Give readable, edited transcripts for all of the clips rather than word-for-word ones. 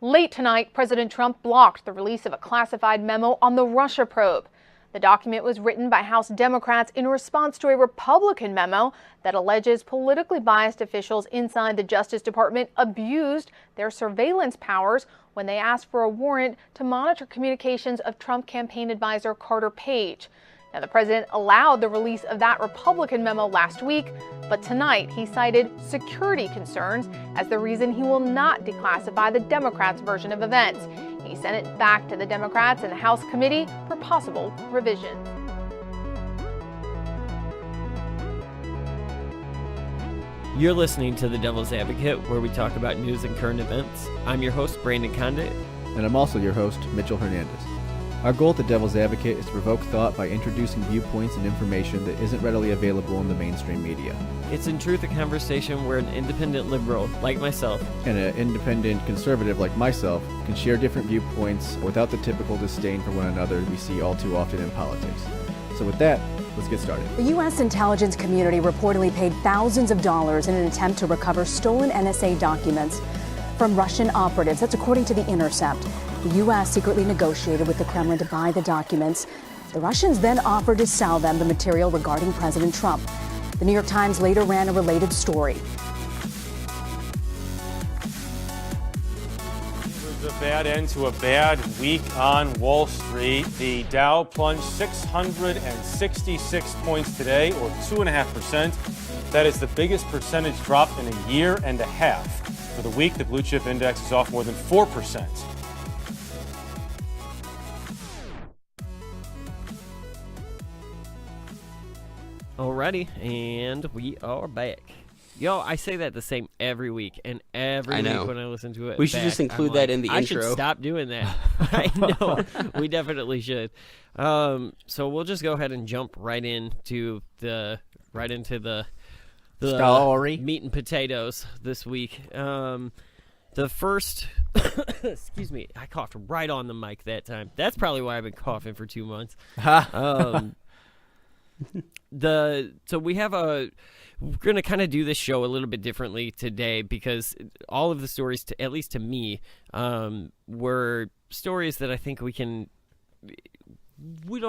Late tonight, President Trump blocked the release of a classified memo on the Russia probe. The document was written by House Democrats in response to a Republican memo that alleges politically biased officials inside the Justice Department abused their surveillance powers when they asked for a warrant to monitor communications of Trump campaign advisor Carter Page. Now, the president allowed the release of that Republican memo last week, but tonight he cited security concerns as the reason he will not declassify the Democrats' version of events. He sent it back to the Democrats and the House committee for possible revision. You're listening to The Devil's Advocate, where we talk about news and current events. I'm your host, Brandon Condict. And I'm also your host, Mitchell Hernandez. Our goal at The Devil's Advocate is to provoke thought by introducing viewpoints and information that isn't readily available in the mainstream media. It's in truth a conversation where an independent liberal, like myself, And an independent conservative like myself can share different viewpoints without the typical disdain for one another we see all too often in politics. So with that, let's get started. The U.S. intelligence community reportedly paid thousands of dollars in an attempt to recover stolen NSA documents from Russian operatives. That's according to The Intercept. The U.S. secretly negotiated with the Kremlin to buy the documents. The Russians then offered to sell them the material regarding President Trump. The New York Times later ran a related story. It was a bad end to a bad week on Wall Street. The Dow plunged 666 points today, or 2.5%. That is the biggest percentage drop in a year and a half. For the week, the blue chip index is off more than 4%. Alrighty, and we are back. Yo, I say that the same every week, and every week when I listen to it we should just include that in the I intro. should stop doing that. I know, we definitely should. So we'll just go ahead and jump right into the Story. meat and potatoes this week. The first, excuse me, I coughed right on the mic that time. That's probably why I've been coughing for 2 months. So we're going to kind of do this show a little bit differently today because all of the stories, at least to me, were stories that I think we don't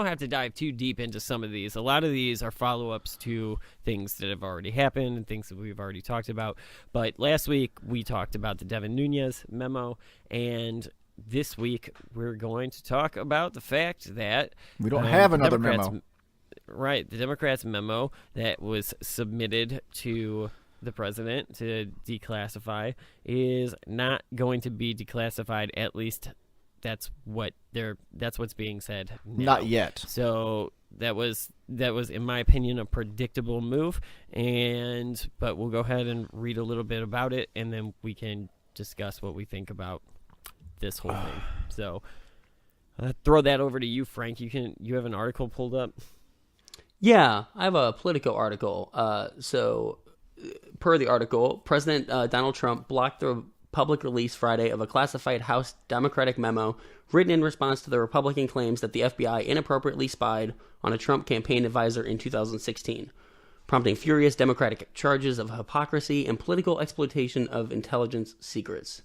have to dive too deep into some of these. A lot of these are follow-ups to things that have already happened and things that we've already talked about. But last week we talked about the Devin Nunes memo, and this week we're going to talk about the fact that We don't have another memo. Right, the Democrats' memo that was submitted to the president to declassify is not going to be declassified. At least that's what's being said now. Not yet. So that was in my opinion a predictable move, but we'll go ahead and read a little bit about it, and then we can discuss what we think about this whole thing. So throw that over to you, Frank. You have an article pulled up. Yeah, I have a Politico article. So, per the article, President Donald Trump blocked the public release Friday of a classified House Democratic memo written in response to the Republican claims that the FBI inappropriately spied on a Trump campaign advisor in 2016, prompting furious Democratic charges of hypocrisy and political exploitation of intelligence secrets.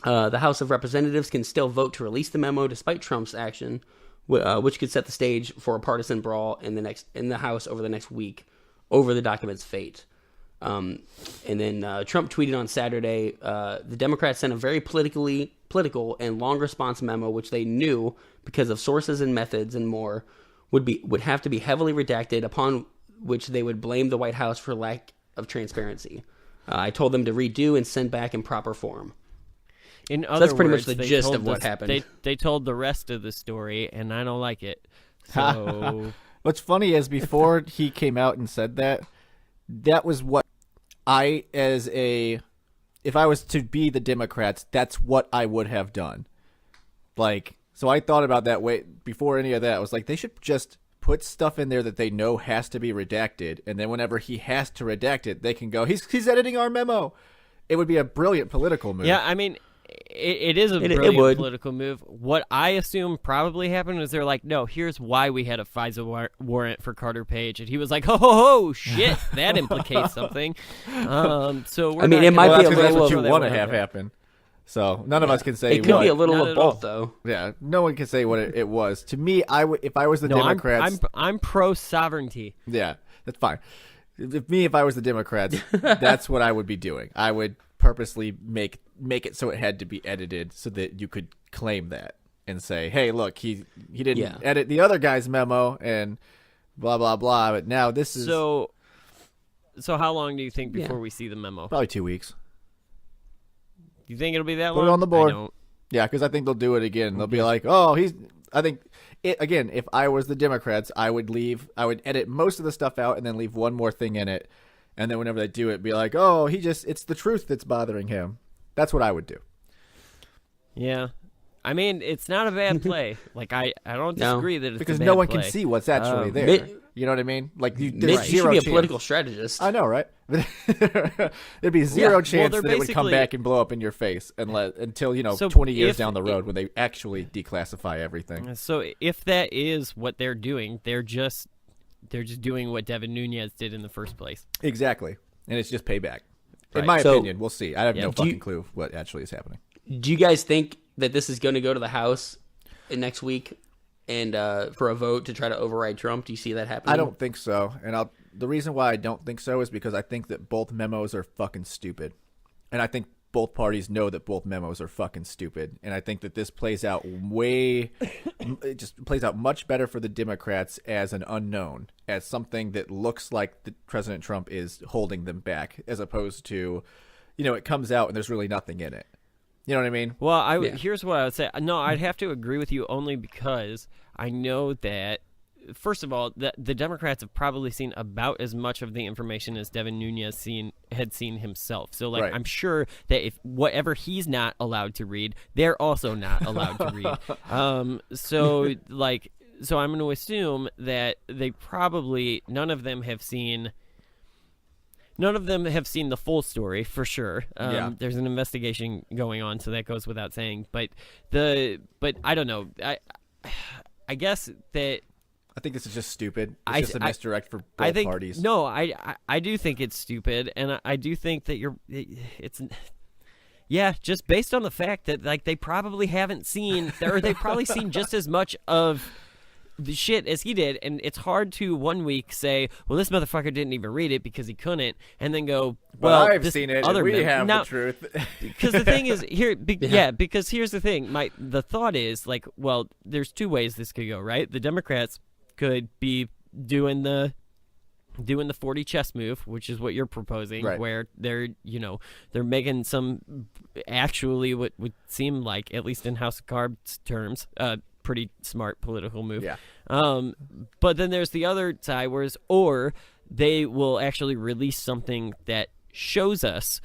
The House of Representatives can still vote to release the memo despite Trump's action, which could set the stage for a partisan brawl in the House over the next week over the document's fate. And then Trump tweeted on Saturday, the Democrats sent a very political and long response memo, which they knew, because of sources and methods and more, would have to be heavily redacted, upon which they would blame the White House for lack of transparency. I told them to redo and send back in proper form. In other that's pretty words, much the gist of what happened. They told the rest of the story, and I don't like it. So What's funny is before he came out and said that was what if I was to be the Democrats, that's what I would have done. So I thought about that way before any of that. I was like, they should just put stuff in there that they know has to be redacted, and then whenever he has to redact it, they can go, he's editing our memo. It would be a brilliant political move. Yeah, I mean, it is a brilliant political move. What I assume probably happened is they're like, no, here's why we had a FISA warrant for Carter Page. And he was like, ho, shit, that implicates something. So we're it might be a little that's what you of want to have happen. So none of us can say It could what. be a little Not of at all. both, though. Yeah, no one can say what it was. To me, if I was the No, Democrats, I'm pro sovereignty. yeah, that's fine. If I was the Democrats, that's what I would be doing. I would purposely make it so it had to be edited so that you could claim that and say, hey, look, he didn't edit the other guy's memo and blah blah blah. But now this is So how long do you think before we see the memo? probably 2 weeks. You think it'll be that Put long? it on the board. I don't. Yeah, because I think they'll do it again. They'll be like, oh, I think again. If I was the Democrats, I would edit most of the stuff out and then leave one more thing in it, and then whenever they do it, be like, oh, it's the truth that's bothering him. That's what I would do. Yeah. I mean, it's not a bad play. Like I don't disagree that it's Because a bad no one play. can see what's actually there. Mitch- You know what I mean? Like there's Mitch, you should zero be a chance. political strategist. I know, right? There'd be zero chance they're that it would come basically- back and blow up in your face until So 20 years if- down the road when they actually declassify everything. So if that is what they're doing, they're just doing what Devin Nunes did in the first place. Exactly, and it's just payback. In Right. my So- opinion, we'll see. I have no Do you- fucking clue what actually is happening. Do you guys think that this is going to go to the House next week and for a vote to try to override Trump? Do you see that happening? I don't think so, and the reason why I don't think so is because I think that both memos are fucking stupid, and I think both parties know that both memos are fucking stupid, and I think that this plays out it just plays out much better for the Democrats as an unknown, as something that looks like President Trump is holding them back, as opposed to, it comes out and there's really nothing in it. You know what I mean? Well, here's what I would say. No, I'd have to agree with you only because I know that, first of all, the Democrats have probably seen about as much of the information as Devin Nunes had seen himself. So, Right. I'm sure that if whatever he's not allowed to read, they're also not allowed to read. So I'm going to assume that they probably none of them have seen the full story for sure. There's an investigation going on, so that goes without saying. But I don't know. I guess that I think this is just stupid. It's just a misdirect for I both think, parties. No, I do think it's stupid, and I do think that just based on the fact that they probably haven't seen, or they've probably seen just as much of the shit as he did, and it's hard to 1 week say, well, this motherfucker didn't even read it because he couldn't, and then go, well, I've this seen it. other And we have now, the truth. because the thing is because here's the thing. The thought is well, there's two ways this could go, right? The Democrats could be doing the 40 chess move, which is what you're proposing, Right. where they're making some actually what would seem like, at least in House of Cards terms, pretty smart political move. Yeah. But then there's the other side, or they will actually release something that shows us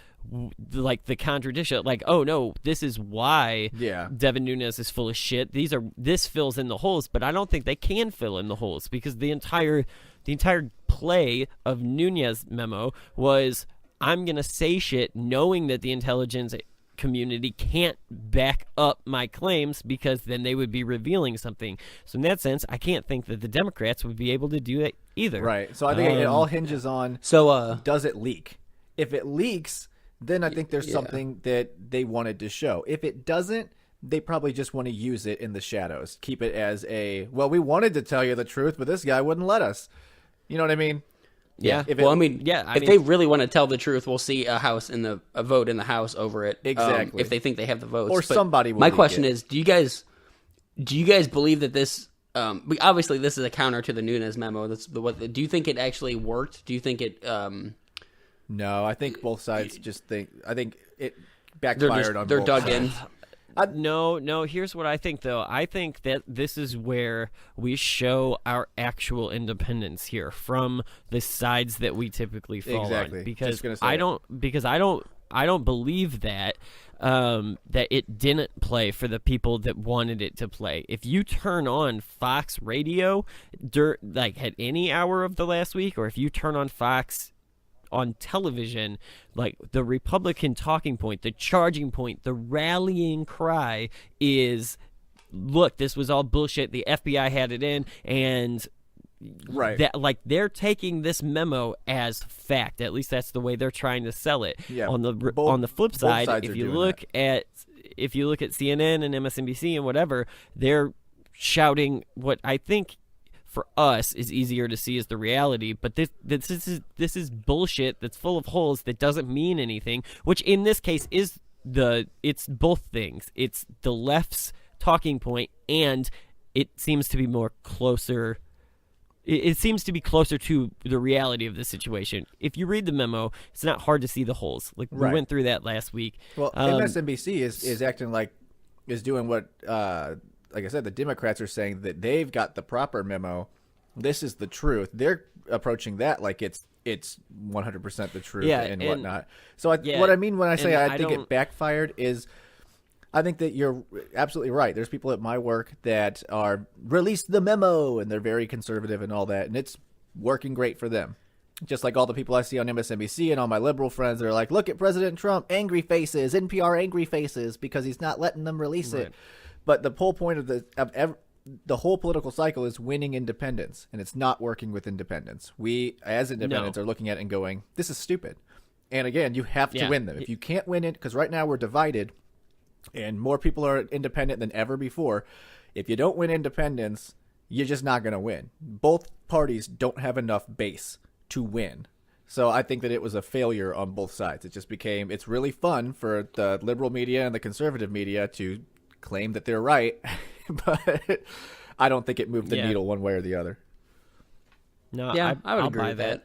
the contradiction, oh no, this is why Devin Nunes is full of shit. This fills in the holes, but I don't think they can fill in the holes because the entire play of Nunes' memo was, I'm gonna say shit knowing that the intelligence community can't back up my claims because then they would be revealing something. So in that sense, I can't think that the Democrats would be able to do that either. Right. So I think it all hinges on does it leak? If it leaks, then I think there's something that they wanted to show. If it doesn't, they probably just want to use it in the shadows. Keep it as we wanted to tell you the truth, but this guy wouldn't let us. You know what I mean? Yeah. If they really want to tell the truth, we'll see a vote in the House over it. Exactly. If they think they have the votes, or somebody will. My question is, do you guys believe that this? Obviously, this is a counter to the Nunes memo. Do you think it actually worked? Do you think it? No, I think both sides just think. I think it backfired on. They're both dug sides. in. No. Here's what I think, though. I think that this is where we show our actual independence here from the sides that we typically fall Exactly. on. Because Just gonna say I don't believe that that it didn't play for the people that wanted it to play. If you turn on Fox Radio, at any hour of the last week, or if you turn on Fox on television, the Republican talking point, the charging point, the rallying cry is, look, this was all bullshit. The FBI had it in, and right. that they're taking this memo as fact. At least that's the way they're trying to sell it. Yeah. On the flip side, if you look at if you look at CNN and MSNBC and whatever, they're shouting what I think for us is easier to see as the reality, but this is bullshit that's full of holes that doesn't mean anything, which in this case is it's both things. It's the left's talking point, and it seems to be more closer. It seems to be closer to the reality of the situation. If you read the memo, it's not hard to see the holes. Like we went through that last week. Well, MSNBC is acting is doing what, like I said, the Democrats are saying that they've got the proper memo. This is the truth. They're approaching that like it's 100% the truth and whatnot. So what I mean when I say I think it backfired is, I think that you're absolutely right. There's people at my work that are release the memo, and they're very conservative and all that, and it's working great for them. Just like all the people I see on MSNBC and all my liberal friends that are like, look at President Trump, angry faces, NPR angry faces, because he's not letting them release it. But the whole point of the whole political cycle is winning independence, and it's not working with independents. We, as independents, are looking at it and going, this is stupid. And again, you have to win them. If you can't win it, because right now we're divided, and more people are independent than ever before. If you don't win independence, you're just not going to win. Both parties don't have enough base to win. So I think that it was a failure on both sides. It just became, it's really fun for the liberal media and the conservative media to claim that they're right, but I don't think it moved the needle one way or the other. No, I would agree with that.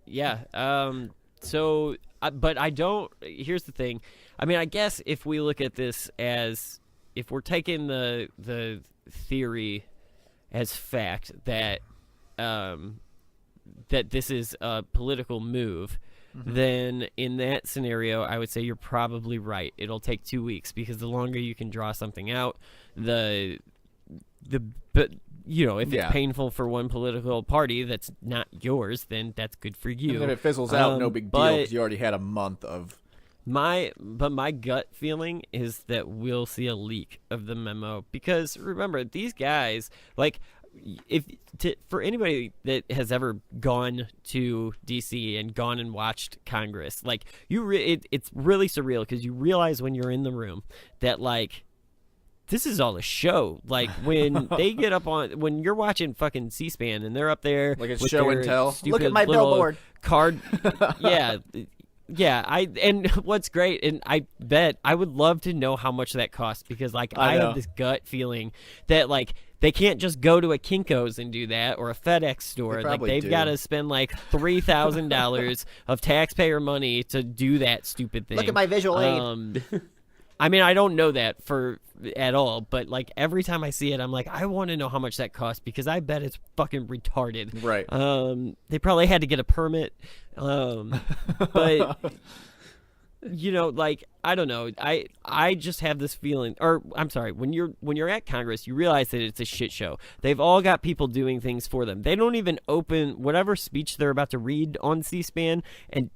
Yeah. So, but I don't. Here's the thing. I mean, I guess if we look at this as, if we're taking the theory as fact that that this is a political move, then in that scenario, I would say you're probably right. It'll take 2 weeks, because the longer you can draw something out, but if it's painful for one political party that's not yours, then that's good for you. And then it fizzles out, no big deal, because you already had a month of. My gut feeling is that we'll see a leak of the memo, because remember, these guys, like, for anybody that has ever gone to DC and gone and watched Congress, like it's really surreal, because you realize when you're in the room that like this is all a show. Like when they get up on, when you're watching fucking C-SPAN and they're up there like it's show and tell. Look at my billboard card. And what's great, and I bet I would love to know how much that costs, because like I have this gut feeling that like they can't just go to a Kinko's and do that, or a FedEx store. Like they've got to spend like $3,000 of taxpayer money to do that stupid thing. Look at my visual aid. I mean, I don't know that at all, but like every time I see it, I'm like, I want to know how much that costs, because I bet it's fucking retarded. Right. They probably had to get a permit. But you know, like, I don't know. I just have this feeling, or I'm sorry, when you're at Congress, you realize that it's a shit show. They've all got people doing things for them. They don't even open whatever speech they're about to read on C-SPAN, and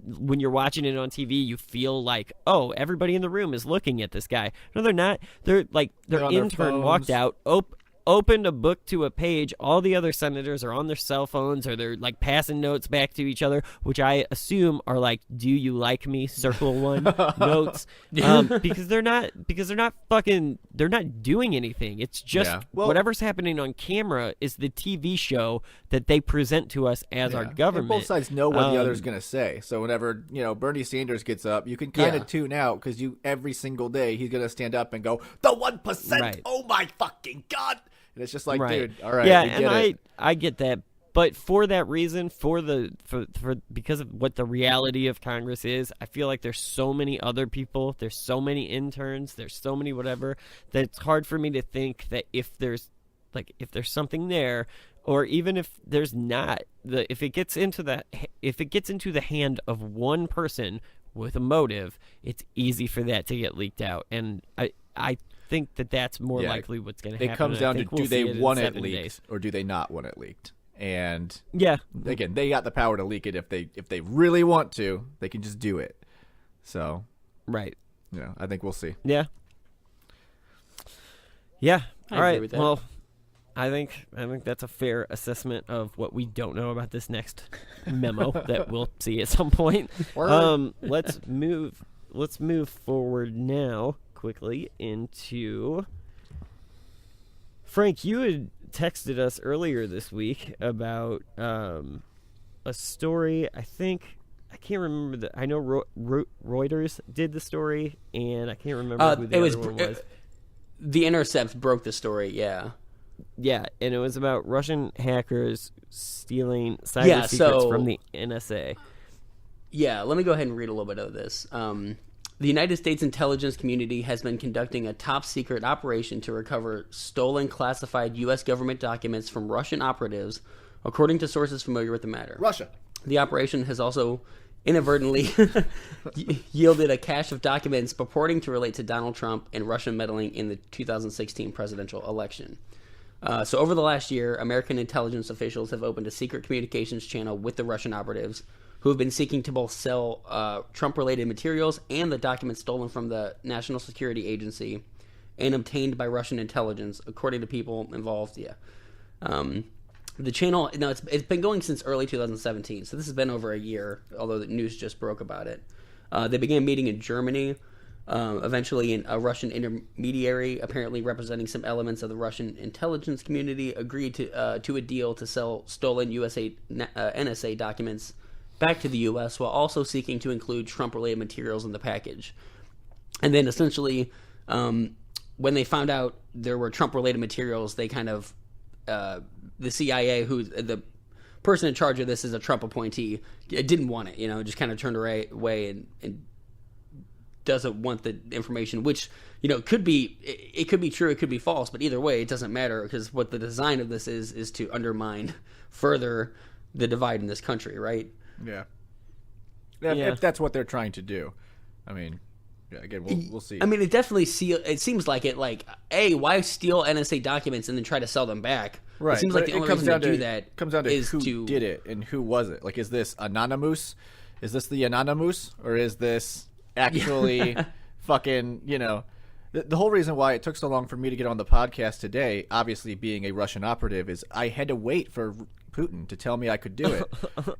when you're watching it on TV, you feel like, oh, everybody in the room is looking at this guy. No, they're not. They're like, their intern walked out, opened a book to a page. All the other senators are on their cell phones, or they're like passing notes back to each other, which I assume are like, do you like me, circle one notes, because they're not doing anything. It's just whatever's happening on camera is the TV show that they present to us as our government. And both sides know what the other's going to say. So whenever, Bernie Sanders gets up, you can kind of tune out, because every single day he's going to stand up and go, the 1%, right. Oh my fucking God. And it's just like, dude, all right. Yeah, and I get that. But for that reason, because of what the reality of Congress is, I feel like there's so many other people, there's so many interns, there's so many whatever, that it's hard for me to think that if there's something there, or even if there's not, if it gets into the hand of one person with a motive, it's easy for that to get leaked out. And I think that's more likely what's going to happen. It comes down to, do they want it leaked or do they not want it leaked? And again, they got the power to leak it if they really want to. They can just do it. So, right. I think we'll see. Yeah. All right. Well, I think that's a fair assessment of what we don't know about this next memo that we'll see at some point. Let's move let's move forward now quickly into Frank. You had texted us earlier this week about a story. I can't remember I know Reuters did the story, and I can't remember who the other one was. The Intercept broke the story. Yeah. Yeah, and it was about Russian hackers stealing cyber secrets from the NSA. Yeah, let me go ahead and read a little bit of this. The United States intelligence community has been conducting a top-secret operation to recover stolen classified U.S. government documents from Russian operatives, according to sources familiar with the matter. Russia. The operation has also inadvertently yielded a cache of documents purporting to relate to Donald Trump and Russian meddling in the 2016 presidential election. So over the last year, American intelligence officials have opened a secret communications channel with the Russian operatives who have been seeking to both sell Trump-related materials and the documents stolen from the National Security Agency and obtained by Russian intelligence, according to people involved. The channel, now it's been going since early 2017, so this has been over a year, although the news just broke about it. They began meeting in Germany. Eventually, a Russian intermediary, apparently representing some elements of the Russian intelligence community, agreed to a deal to sell stolen NSA documents back to the U.S. while also seeking to include Trump-related materials in the package. And then, essentially, when they found out there were Trump-related materials, they kind of the CIA, who the person in charge of this is a Trump appointee, didn't want it. Just kind of turned away and doesn't want the information, which could be true, it could be false, but either way it doesn't matter, because what the design of this is to undermine further the divide in this country, right? If that's what they're trying to do. I mean, again, we'll see. I mean, it definitely it seems like it. Like, why steal NSA documents and then try to sell them back? Right. It seems like the only reason to do that comes down to is who did it and who was it. Like, is this Anonymous? Is this the Anonymous, or is this actually fucking, the whole reason why it took so long for me to get on the podcast today, obviously being a Russian operative, is I had to wait for Putin to tell me I could do it.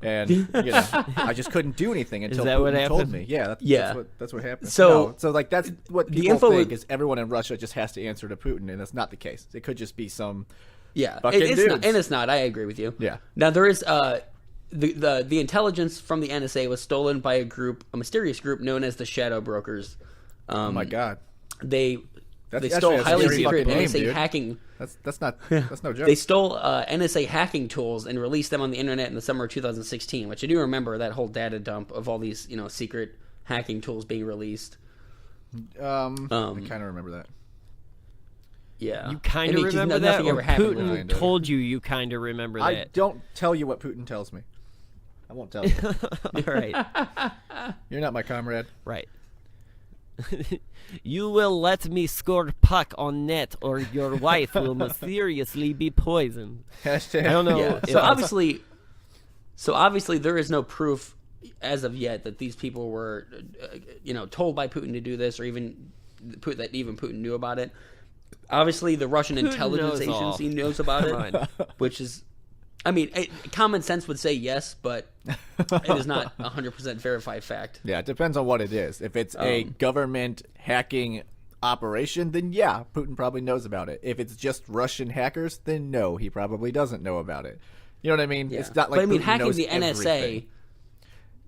And, I just couldn't do anything until Putin told me. Yeah, that's what happened. So like, that's what people think is everyone in Russia just has to answer to Putin, and that's not the case. It could just be some fucking dudes. It's not. I agree with you. Yeah. Now, there is... The intelligence from the NSA was stolen by a mysterious group known as the Shadow Brokers. Oh my God! They stole highly secret NSA hacking. That's no joke. They stole NSA hacking tools and released them on the internet in the summer of 2016, which I do remember that whole data dump of all these secret hacking tools being released. I kind of remember that. Yeah. You kind of remember that, or Putin told you kind of remember that? I don't tell you what Putin tells me. I won't tell you. All right. You're not my comrade. Right. You will let me score puck on net, or your wife will mysteriously be poisoned. Hashtag. I don't know. Yeah. So obviously there is no proof as of yet that these people were, told by Putin to do this, or even that Putin knew about it. Obviously, the Russian intelligence agency knows about it, which is, common sense would say yes, but it is not 100% verified fact. Yeah, it depends on what it is. If it's a government hacking operation, then yeah, Putin probably knows about it. If it's just Russian hackers, then no, he probably doesn't know about it. You know what I mean? Yeah. It's not like Putin hacking knows the NSA. Everything.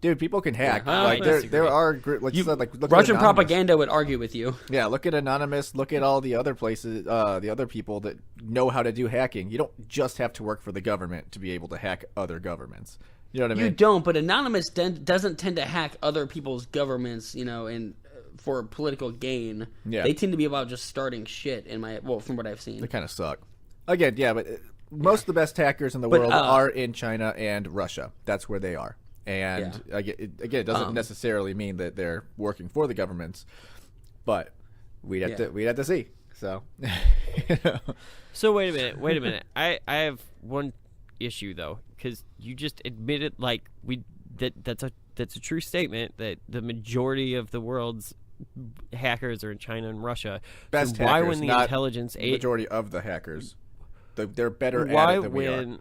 Dude, people can hack. Yeah, like there are like you said, like look Russian at propaganda would argue with you. Yeah, look at Anonymous. Look at all the other places, the other people that know how to do hacking. You don't just have to work for the government to be able to hack other governments. You know what I mean? You don't, but Anonymous doesn't tend to hack other people's governments, and for political gain. Yeah, they tend to be about just starting shit. From what I've seen, they kind of suck. Again, yeah, but most of the best hackers in the world are in China and Russia. That's where they are. And again, it doesn't necessarily mean that they're working for the governments, but we'd have to see. So, So wait a minute. I have one issue though, because you just admitted that's a true statement that the majority of the world's hackers are in China and Russia. Best so hackers, when the not intelligence the majority of the hackers, they're better at it than we are.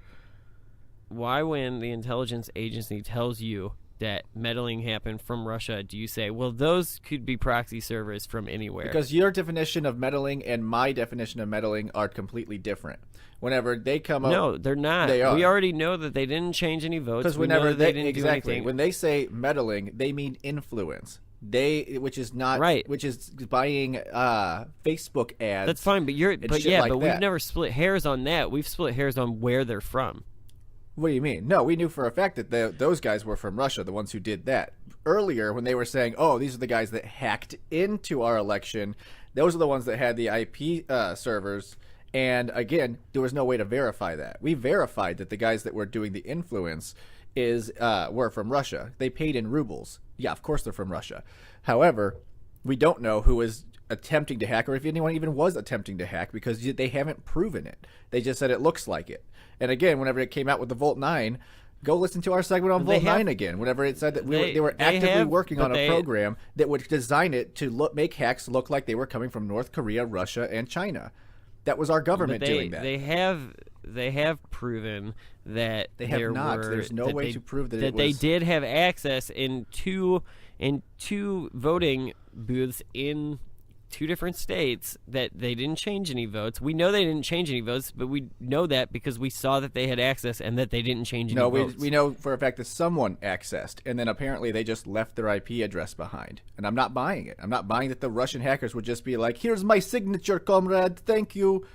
Why, when the intelligence agency tells you that meddling happened from Russia, do you say, well, those could be proxy servers from anywhere? Because your definition of meddling and my definition of meddling are completely different. Whenever they come up... No, they're not. They are. We already know that they didn't change any votes. Because We know whenever that they didn't do anything. when they say meddling, they mean influence. Which is not right. Which is buying Facebook ads. That's fine, but like we've that. never split hairs on that. We've split hairs on where they're from. What do you mean? No, we knew for a fact that those guys were from Russia, the ones who did that. Earlier, when they were saying, oh, these are the guys that hacked into our election, those are the ones that had the IP servers. And again, there was no way to verify that. We verified that the guys that were doing the influence were from Russia. They paid in rubles. Yeah, of course they're from Russia. However, we don't know who is attempting to hack or if anyone even was attempting to hack because they haven't proven it. They just said it looks like it. And again, whenever it came out with the Volt 9, go listen to our segment on Volt 9 again. Whenever it said that they were actively working on a program that would design it to make hacks look like they were coming from North Korea, Russia, and China. That was our government doing that. They have proven that they have not. There's no way to prove that they did have access in two voting booths in 2 different states that they didn't change any votes. We know they didn't change any votes, but we know that because we saw that they had access and that they didn't change any votes. No, we know for a fact that someone accessed, and then apparently they just left their IP address behind. And I'm not buying it. I'm not buying that the Russian hackers would just be like, here's my signature, comrade, thank you.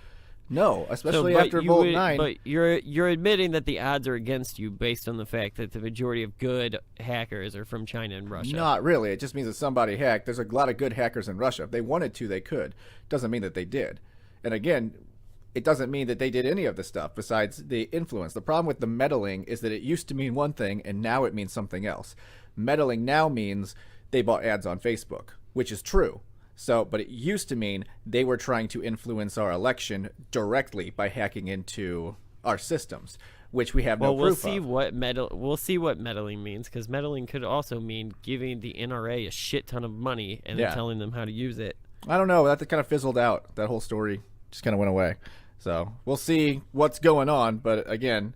No, especially after Volt 9. But you're admitting that the odds are against you based on the fact that the majority of good hackers are from China and Russia. Not really. It just means that somebody hacked. There's a lot of good hackers in Russia. If they wanted to, they could. Doesn't mean that they did. And again, it doesn't mean that they did any of the stuff besides the influence. The problem with the meddling is that it used to mean one thing, and now it means something else. Meddling now means they bought ads on Facebook, which is true. But it used to mean they were trying to influence our election directly by hacking into our systems, which we have no proof of. We'll see what meddling means, because meddling could also mean giving the NRA a shit ton of money and then telling them how to use it. I don't know. That kind of fizzled out. That whole story just kind of went away. So we'll see what's going on. But again,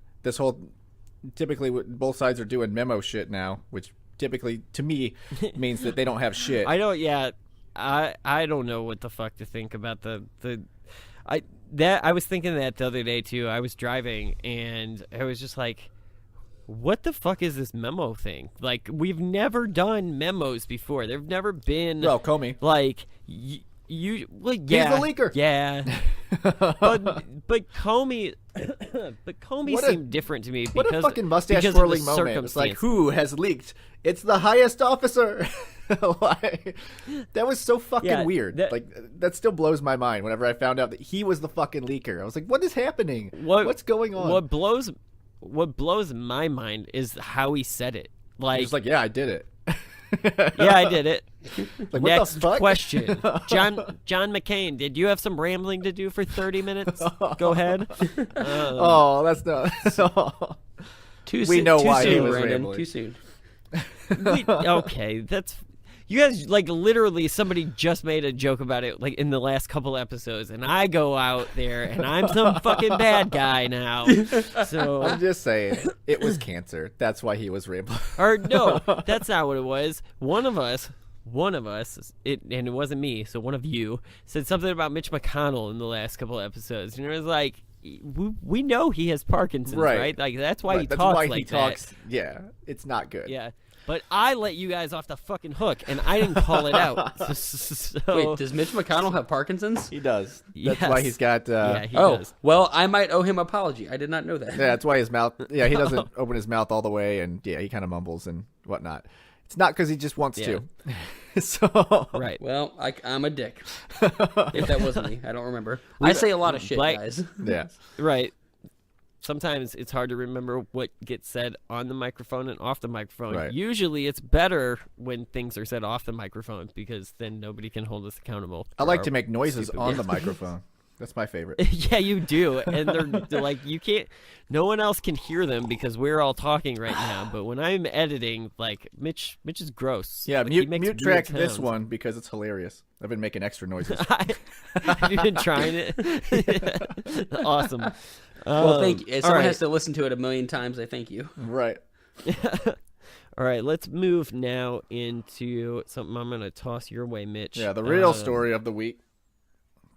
typically both sides are doing memo shit now, which typically to me means that they don't have shit. I don't know what the fuck to think about I was thinking that the other day too. I was driving and I was just like, what the fuck is this memo thing? Like, we've never done memos before. There've never been Comey. Like he's the leaker. Yeah. but Comey seemed different to me because what a fucking mustache twirling moment. It's like, who has leaked? It's the highest officer. That was so fucking weird. That still blows my mind whenever I found out that he was the fucking leaker. I was like, what is happening? What's going on? What blows my mind is how he said it. Like, he's like, yeah, I did it. Yeah, I did it. Like, next what the fuck? question. John McCain, did you have some rambling to do for 30 minutes? Go ahead. That's not... We know why he was rambling. Too soon. Okay, that's... You guys, like, literally, somebody just made a joke about it, like, in the last couple episodes, and I go out there, and I'm some fucking bad guy now. So I'm just saying, it was cancer. That's why he was rambling. Or, no, that's not what it was. One of us, and it wasn't me, so one of you, said something about Mitch McConnell in the last couple episodes, and it was like, we know he has Parkinson's, right? Like, that's why he talks like that. Yeah, it's not good. Yeah. But I let you guys off the fucking hook, and I didn't call it out. So... Wait, does Mitch McConnell have Parkinson's? He does. That's why he's got... Yeah, he does. Well, I might owe him an apology. I did not know that. Yeah, that's why his mouth... Yeah, he doesn't open his mouth all the way, and he kind of mumbles and whatnot. It's not because he just wants to. So... Right. Well, I'm a dick. If that wasn't me. I don't remember. I say a lot of shit, guys. Yeah. Right. Sometimes it's hard to remember what gets said on the microphone and off the microphone. Right. Usually it's better when things are said off the microphone because then nobody can hold us accountable. I like to make noises on the microphone. That's my favorite. Yeah, you do. And they're like, you can't, no one else can hear them because we're all talking right now. But when I'm editing, like, Mitch is gross. Yeah, like, mute track this one because it's hilarious. I've been making extra noises. Have you been trying it? Awesome. Well, thank you. Someone has to listen to it 1,000,000 times. I thank you. Right. All right, let's move now into something I'm going to toss your way, Mitch. Yeah, the real story of the week.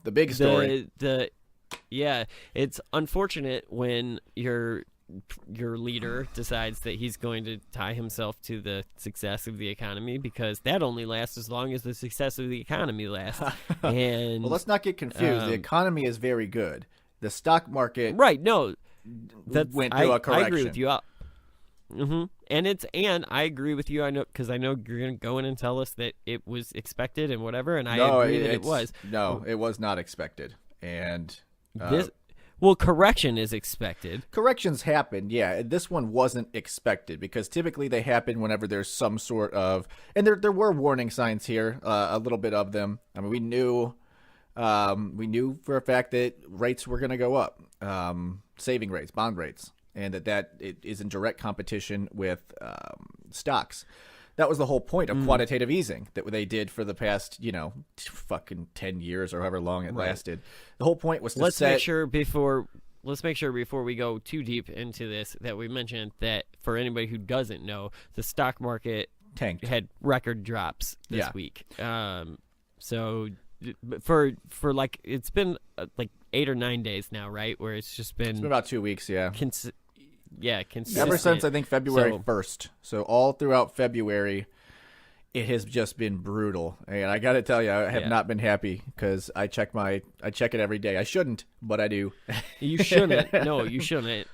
The big story. Yeah, it's unfortunate when your leader decides that he's going to tie himself to the success of the economy, because that only lasts as long as the success of the economy lasts. And well, let's not get confused. The economy is very good. The stock market right, no, went through a correction. I agree with you. And I agree with you. I know, because I know you're going to go in and tell us that it was expected and whatever, and I agree that it was. No, it was not expected. And correction is expected. Corrections happen, yeah. This one wasn't expected, because typically they happen whenever there's some sort of, and there were warning signs here, a little bit of them. I mean, we knew for a fact that rates were going to go up, saving rates, bond rates, and that it is in direct competition with stocks. That was the whole point of quantitative easing that they did for the past, fucking 10 years or however long it lasted. The whole point was to let's make sure before we go too deep into this that we mentioned that for anybody who doesn't know, the stock market tanked, had record drops this week. So for like, it's been like 8 or 9 days now, right? Where it's been about 2 weeks, consistent. Ever since I think February 1st. So all throughout February, it has just been brutal. And I got to tell you, I have not been happy, because I check it every day. I shouldn't, but I do. You shouldn't. No, you shouldn't.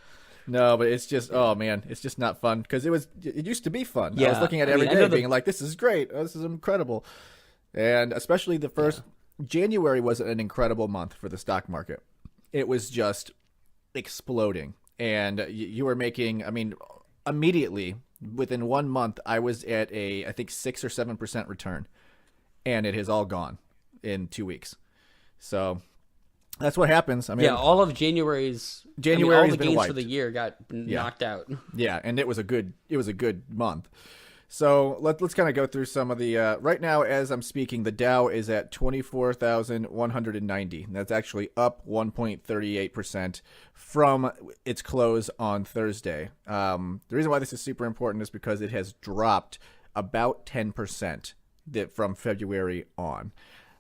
No, but it's just, oh man, it's just not fun, because it used to be fun. Yeah. I was looking at it every day being like, this is great. Oh, this is incredible. And especially the first January was an incredible month for the stock market. It was just exploding. And you were making, I mean, immediately within 1 month, I was at I think 6 or 7% return, and it has all gone in 2 weeks. So that's what happens. I mean, all of January's all the gains for the year got knocked out. Yeah, and it was a good month. So let's kind of go through some of the right now as I'm speaking, the Dow is at 24,190. That's actually up 1.38% from its close on Thursday. The reason why this is super important is because it has dropped about 10% from February on.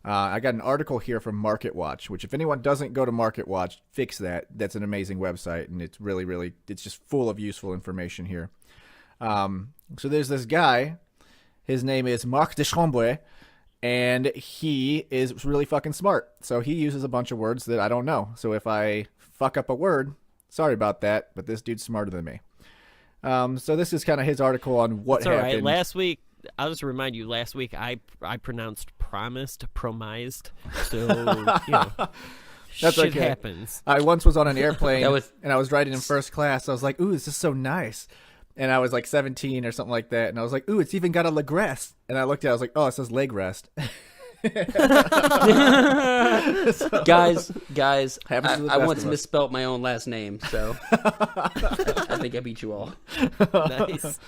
I got an article here from MarketWatch, which if anyone doesn't go to MarketWatch, fix that. That's an amazing website, and it's really, really, it's just full of useful information here. So there's this guy, his name is Marc Deschambault, and he is really fucking smart. So he uses a bunch of words that I don't know. So if I fuck up a word, sorry about that, but this dude's smarter than me. So this is kind of his artitle on what happened. All right. Last week, I'll just remind you, last week I pronounced promised, so, That's shit okay. happens. I once was on an airplane, and I was riding in first class. I was like, ooh, this is so nice. And I was like 17 or something like that. And I was like, ooh, it's even got a leg rest. And I looked at it, I was like, oh, it says leg rest. Guys, I once misspelled my own last name, so I think I beat you all. Nice.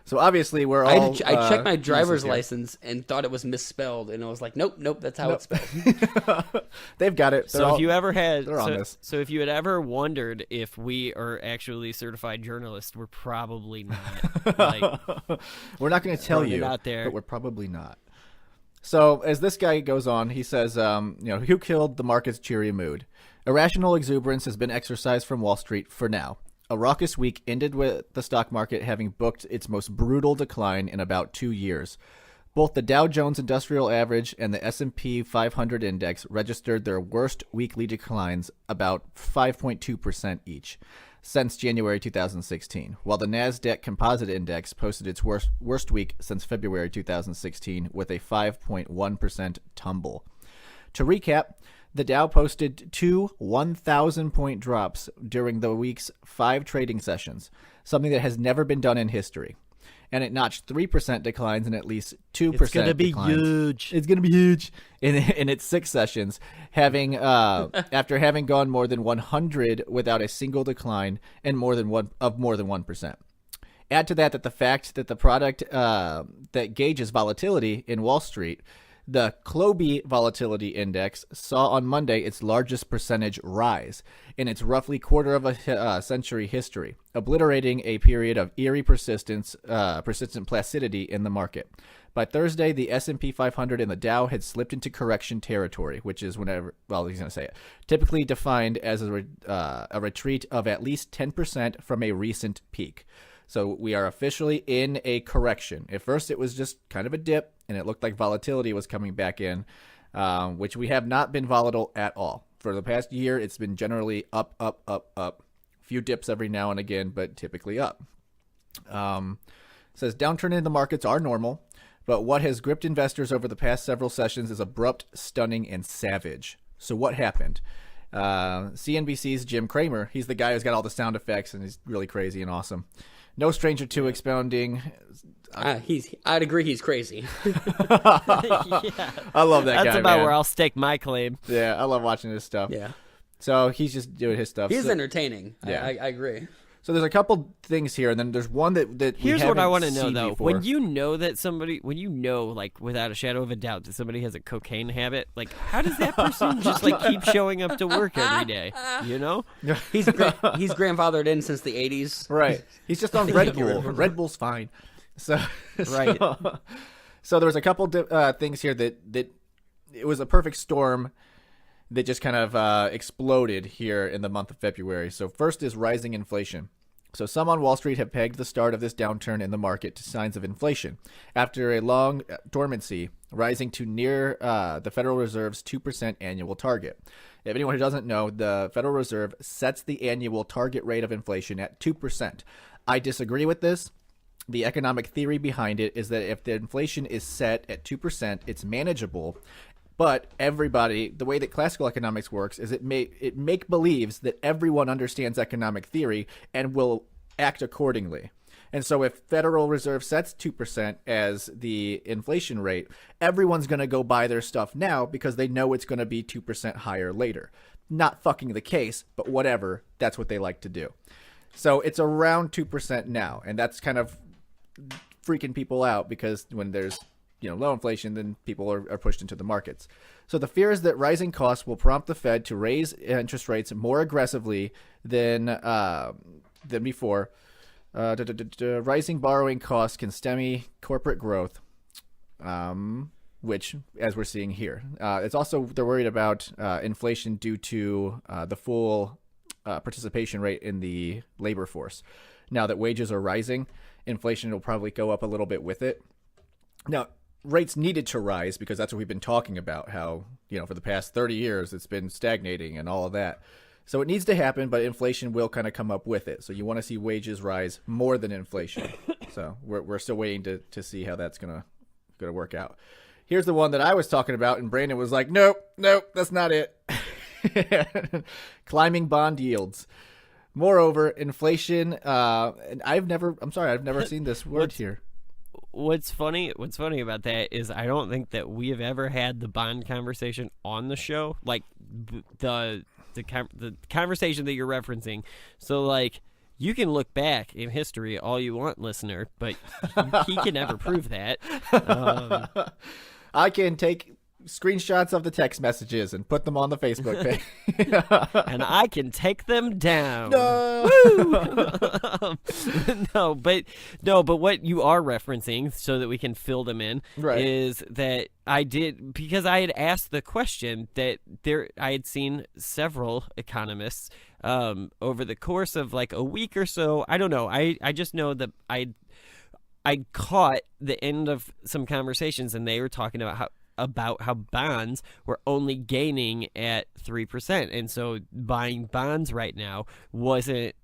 So obviously we're all... I checked my driver's license and thought it was misspelled, and I was like, nope, that's how it's spelled. They've got it. So if you ever had... So if you had ever wondered if we are actually certified journalists, we're probably not. We're not going to tell you, out there. But we're probably not. So as this guy goes on, he says, who killed the market's cheery mood? Irrational exuberance has been exercised from Wall Street for now. A raucous week ended with the stock market having booked its most brutal decline in about 2 years. Both the Dow Jones Industrial Average and the S&P 500 Index registered their worst weekly declines, about 5.2% each, since January 2016, while the NASDAQ Composite Index posted its worst week since February 2016 with a 5.1% tumble. To recap, the Dow posted 2 1,000-point drops during the week's 5 trading sessions, something that has never been done in history. And it notched 3% declines and at least 2% It's going to be declines. huge. It's going to be huge in its 6 sessions, after having gone more than 100 without a single decline and more than 1%. Add to that the fact that the product that gauges volatility in Wall Street The CLOBE volatility index saw on Monday its largest percentage rise in its roughly quarter of a century history, obliterating a period of eerie persistent placidity in the market. By Thursday, the S&P 500 and the Dow had slipped into correction territory, which is whenever, well, he's going to say it, typically defined as a retreat of at least 10% from a recent peak. So we are officially in a correction. At first, it was just kind of a dip, and it looked like volatility was coming back in, which we have not been volatile at all. For the past year, it's been generally up, up, up, up. A few dips every now and again, but typically up. It says downturn in the markets are normal, but what has gripped investors over the past several sessions is abrupt, stunning, and savage. So what happened? CNBC's Jim Cramer, he's the guy who's got all the sound effects, and he's really crazy and awesome. No stranger to expounding. I'd agree he's crazy. Yeah. I love that guy. That's about man. where I'll stake my claim. Yeah, I love watching this stuff. Yeah. So he's just doing his stuff. He's entertaining. Yeah. I agree. So there's a couple things here, and then there's one that Here's we what I haven't want to know, seen though. before. When you know, like, without a shadow of a doubt that somebody has a cocaine habit, like, how does that person just, like, keep showing up to work every day? You know? He's grandfathered in since the 80s. Right. He's just on Red Bull. Red Bull's fine. So Right. So there was a couple things here that it was a perfect storm that just kind of exploded here in the month of February. So first is rising inflation. So some on Wall Street have pegged the start of this downturn in the market to signs of inflation after a long dormancy, rising to near the Federal Reserve's 2% annual target. If anyone who doesn't know, the Federal Reserve sets the annual target rate of inflation at 2%. I disagree with this. The economic theory behind it is that if the inflation is set at 2%, it's manageable. But everybody, the way that classical economics works is it make believes that everyone understands economic theory and will act accordingly. And so if Federal Reserve sets 2% as the inflation rate, everyone's going to go buy their stuff now because they know it's going to be 2% higher later. Not fucking the case, but whatever. That's what they like to do. So it's around 2% now, and that's kind of freaking people out because when there's low inflation, then people are pushed into the markets. So the fear is that rising costs will prompt the Fed to raise interest rates more aggressively than before. Rising borrowing costs can stem corporate growth, which, as we're seeing here, it's also they're worried about inflation due to the full participation rate in the labor force. Now that wages are rising, inflation will probably go up a little bit with it. Now, rates needed to rise because that's what we've been talking about, how, for the past 30 years it's been stagnating and all of that. So it needs to happen, but inflation will kind of come up with it. So you want to see wages rise more than inflation. So we're still waiting to see how that's gonna work out. Here's the one that I was talking about, and Brandon was like, nope, that's not it. Climbing bond yields. Moreover, inflation, and I've never seen this word here. What's funny about that is I don't think that we have ever had the bond conversation on the show, like the conversation that you're referencing. So, like, you can look back in history all you want, listener, but he can never prove that. I can take screenshots of the text messages and put them on the Facebook page. And I can take them down. No. But what you are referencing, so that we can fill them in, right, is that because I had asked the question that I had seen several economists over the course of like a week or so. I don't know. I just know that I caught the end of some conversations, and they were talking about how bonds were only gaining at 3%, and so buying bonds right now wasn't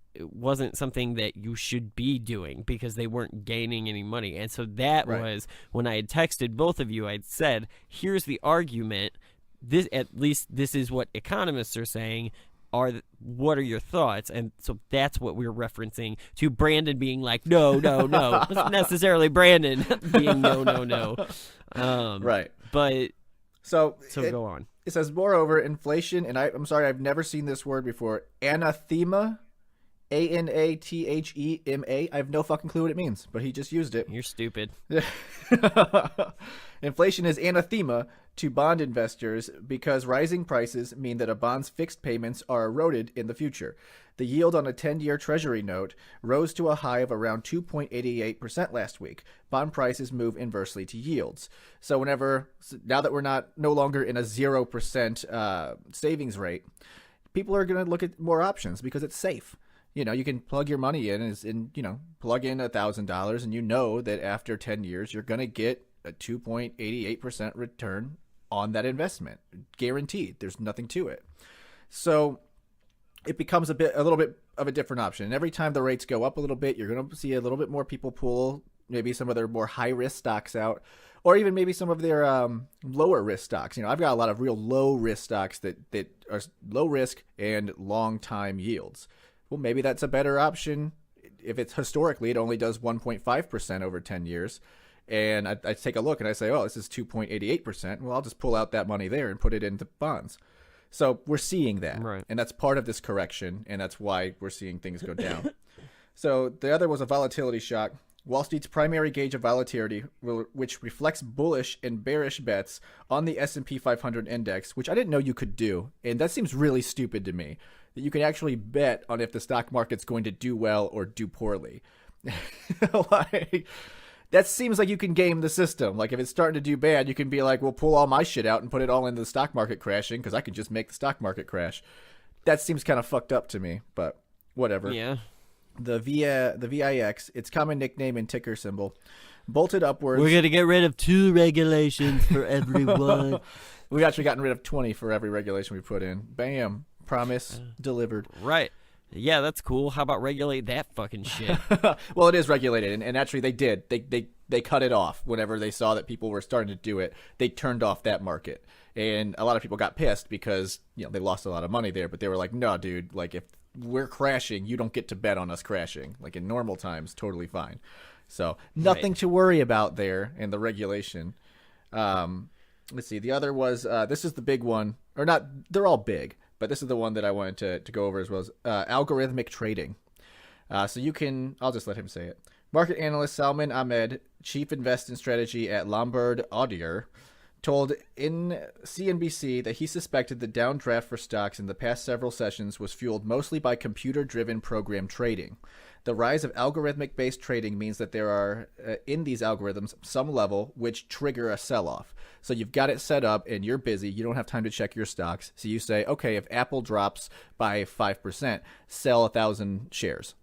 something that you should be doing because they weren't gaining any money. And so that was when I had texted both of you, I'd said, here's the argument, this is what economists are saying. What are your thoughts? And so that's what we're referencing to Brandon being like, no. It wasn't necessarily Brandon being no. Right. But so go on. It says, moreover, inflation, and I'm sorry, I've never seen this word before, anathema, ANATHEMA. I have no fucking clue what it means, but he just used it. You're stupid. Inflation is anathema to bond investors because rising prices mean that a bond's fixed payments are eroded in the future. The yield on a 10-year Treasury note rose to a high of around 2.88% last week. Bond prices move inversely to yields. So now that we're no longer in a 0% savings rate, people are going to look at more options because it's safe. You can plug your money in and plug in $1,000 and you know that after 10 years, you're going to get a 2.88% return on that investment. Guaranteed. There's nothing to it. So it becomes a little bit of a different option. And every time the rates go up a little bit, you're going to see a little bit more people pull maybe some of their more high risk stocks out, or even maybe some of their lower risk stocks. I've got a lot of real low risk stocks that are low risk and long time yields. Well, maybe that's a better option. If it's historically, it only does 1.5% over 10 years. And I take a look and I say, oh, this is 2.88%. Well, I'll just pull out that money there and put it into bonds. So we're seeing that. Right. And that's part of this correction. And that's why we're seeing things go down. So the other was a volatility shock. Wall Street's primary gauge of volatility, which reflects bullish and bearish bets on the S&P 500 index, which I didn't know you could do. And that seems really stupid to me, that you can actually bet on if the stock market's going to do well or do poorly. That seems like you can game the system. Like if it's starting to do bad, you can be like, well, pull all my shit out and put it all into the stock market crashing because I can just make the stock market crash. That seems kind of fucked up to me, but whatever. Yeah. The VIX, its common nickname and ticker symbol, bolted upwards. We're going to get rid of 2 regulations for everyone. We've actually gotten rid of 20 for every regulation we put in. Bam. Promise delivered. Right. Yeah, that's cool. How about regulate that fucking shit? Well, it is regulated, and actually they did. They cut it off whenever they saw that people were starting to do it. They turned off that market, and a lot of people got pissed because they lost a lot of money there. But they were like, "No, dude. Like if we're crashing, you don't get to bet on us crashing. Like in normal times, totally fine." So nothing to worry about there in the regulation. Let's see. The other was this is the big one, or not? They're all big. But this is the one that I wanted to go over as well as algorithmic trading. So you can, I'll just let him say it. Market analyst Salman Ahmed, chief investment strategy at Lombard Odier, told in CNBC that he suspected the downdraft for stocks in the past several sessions was fueled mostly by computer-driven program trading. The rise of algorithmic-based trading means that there are, in these algorithms, some level which trigger a sell-off. So you've got it set up and you're busy. You don't have time to check your stocks. So you say, okay, if Apple drops by 5%, sell 1,000 shares.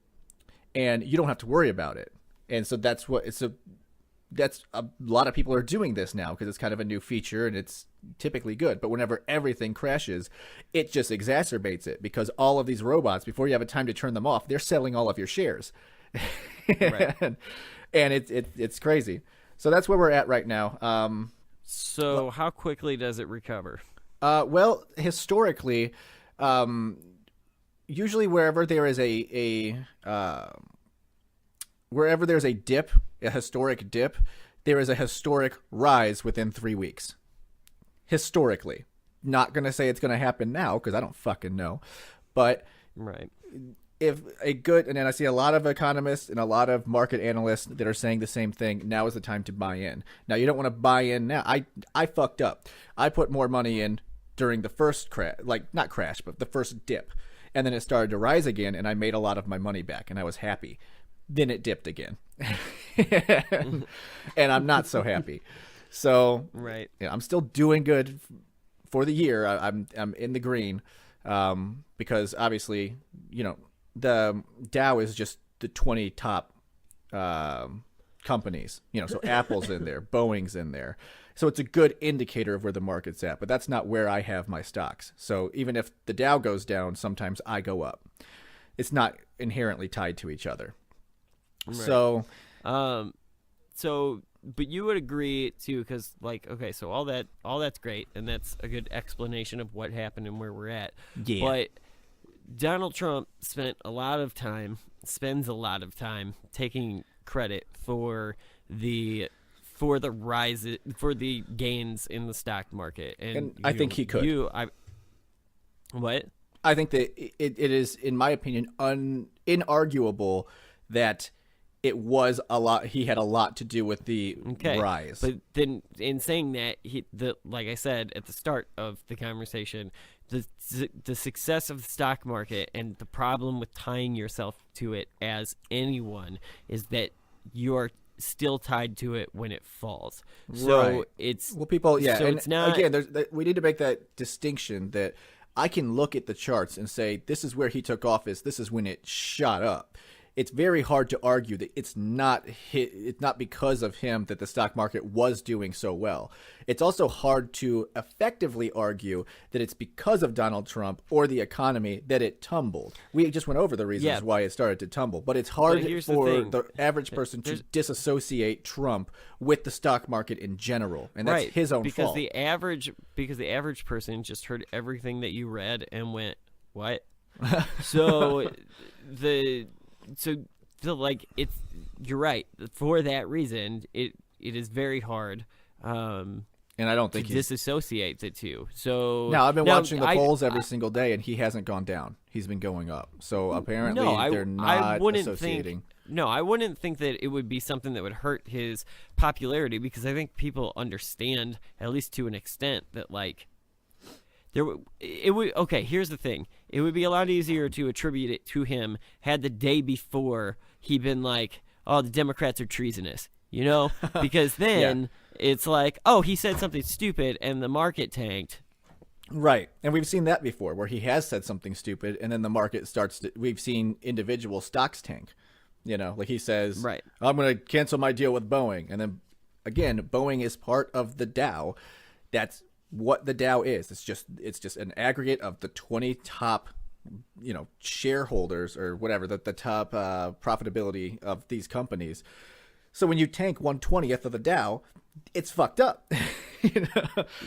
And you don't have to worry about it. And so that's a lot of people are doing this now because it's kind of a new feature and it's typically good. But whenever everything crashes, it just exacerbates it because all of these robots, before you have a time to turn them off, they're selling all of your shares. Right. and it's crazy. So that's where we're at right now. So how quickly does it recover? Well, historically, usually wherever there is wherever there's a dip, a historic dip, there is a historic rise within 3 weeks. Historically. Not going to say it's going to happen now because I don't fucking know. But right. And then I see a lot of economists and a lot of market analysts that are saying the same thing. Now is the time to buy in. Now, you don't want to buy in now. I fucked up. I put more money in during the first crash, not crash, but the first dip. And then it started to rise again, and I made a lot of my money back, and I was happy. Then it dipped again. And I'm not so happy. So right. I'm still doing good for the year. I'm in the green because obviously, the Dow is just the 20 top companies. So Apple's in there, Boeing's in there. So it's a good indicator of where the market's at. But that's not where I have my stocks. So even if the Dow goes down, sometimes I go up. It's not inherently tied to each other. Right. So, but you would agree too, because okay, so all that's great, and that's a good explanation of what happened and where we're at. Yeah. But Donald Trump spends a lot of time taking credit for the rise, for the gains in the stock market, and I think he could. What? I think that it is, in my opinion, inarguable that it was a lot. He had a lot to do with the rise. But then, in saying that, like I said at the start of the conversation, the success of the stock market and the problem with tying yourself to it as anyone is that you're still tied to it when it falls. So it's people. Yeah, so and it's not again. We need to make that distinction that I can look at the charts and say this is where he took office. This is when it shot up. It's very hard to argue that it's not because of him that the stock market was doing so well. It's also hard to effectively argue that it's because of Donald Trump or the economy that it tumbled. We just went over the reasons why it started to tumble, but it's hard for the average person to disassociate Trump with the stock market in general, and that's his own fault. The average person just heard everything that you read and went, "What?" So you're right. For that reason, it is very hard. And I don't think to disassociate the two. So I've been watching the polls every single day, and he hasn't gone down. He's been going up. So apparently, they're not associating. I wouldn't think that it would be something that would hurt his popularity, because I think people understand, at least to an extent, that here's the thing. It would be a lot easier to attribute it to him had the day before he been like, "Oh, the Democrats are treasonous," because then it's like, "Oh, he said something stupid and the market tanked." Right. And we've seen that before, where he has said something stupid and then the market we've seen individual stocks tank. Like he says, right, "I'm going to cancel my deal with Boeing." And then again, Boeing is part of the Dow. That's what the Dow is. It's just an aggregate of the 20 top, shareholders or whatever, the top profitability of these companies. So when you tank 1/20th of the Dow, it's fucked up.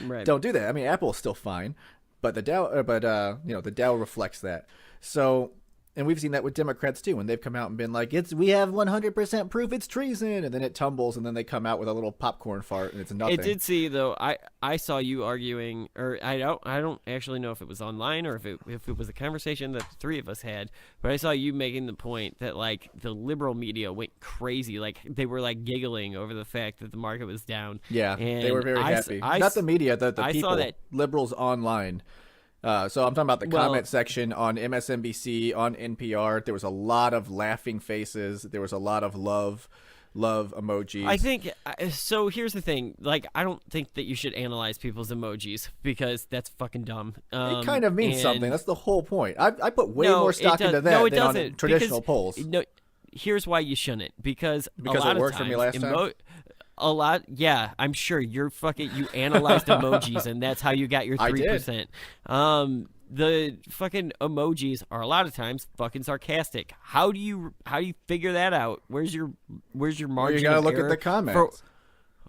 Right. Don't do that. I mean, Apple's still fine, but the Dow, the Dow reflects that. So. And we've seen that with Democrats too, when they've come out and been like, we have 100% proof it's treason, and then it tumbles, and then they come out with a little popcorn fart, and it's nothing. It did see though. I saw you arguing, or I don't actually know if it was online or if it was a conversation that the three of us had, but I saw you making the point that the liberal media went crazy, they were giggling over the fact that the market was down. Yeah, and they were very happy. Not the media, the people, saw that. Liberals online. So I'm talking about the comment section on MSNBC, on NPR. There was a lot of laughing faces. There was a lot of love emojis. I think so. Here's the thing: I don't think that you should analyze people's emojis, because that's fucking dumb. It kind of means something. That's the whole point. I put way more stock into that than on traditional polls. No, here's why you shouldn't. Because a lot it worked for me last time. A lot, yeah, I'm sure you analyzed emojis, and that's how you got your 3%. The fucking emojis are a lot of times fucking sarcastic. How do you figure that out? Where's your margin? You gotta of look error at the comments.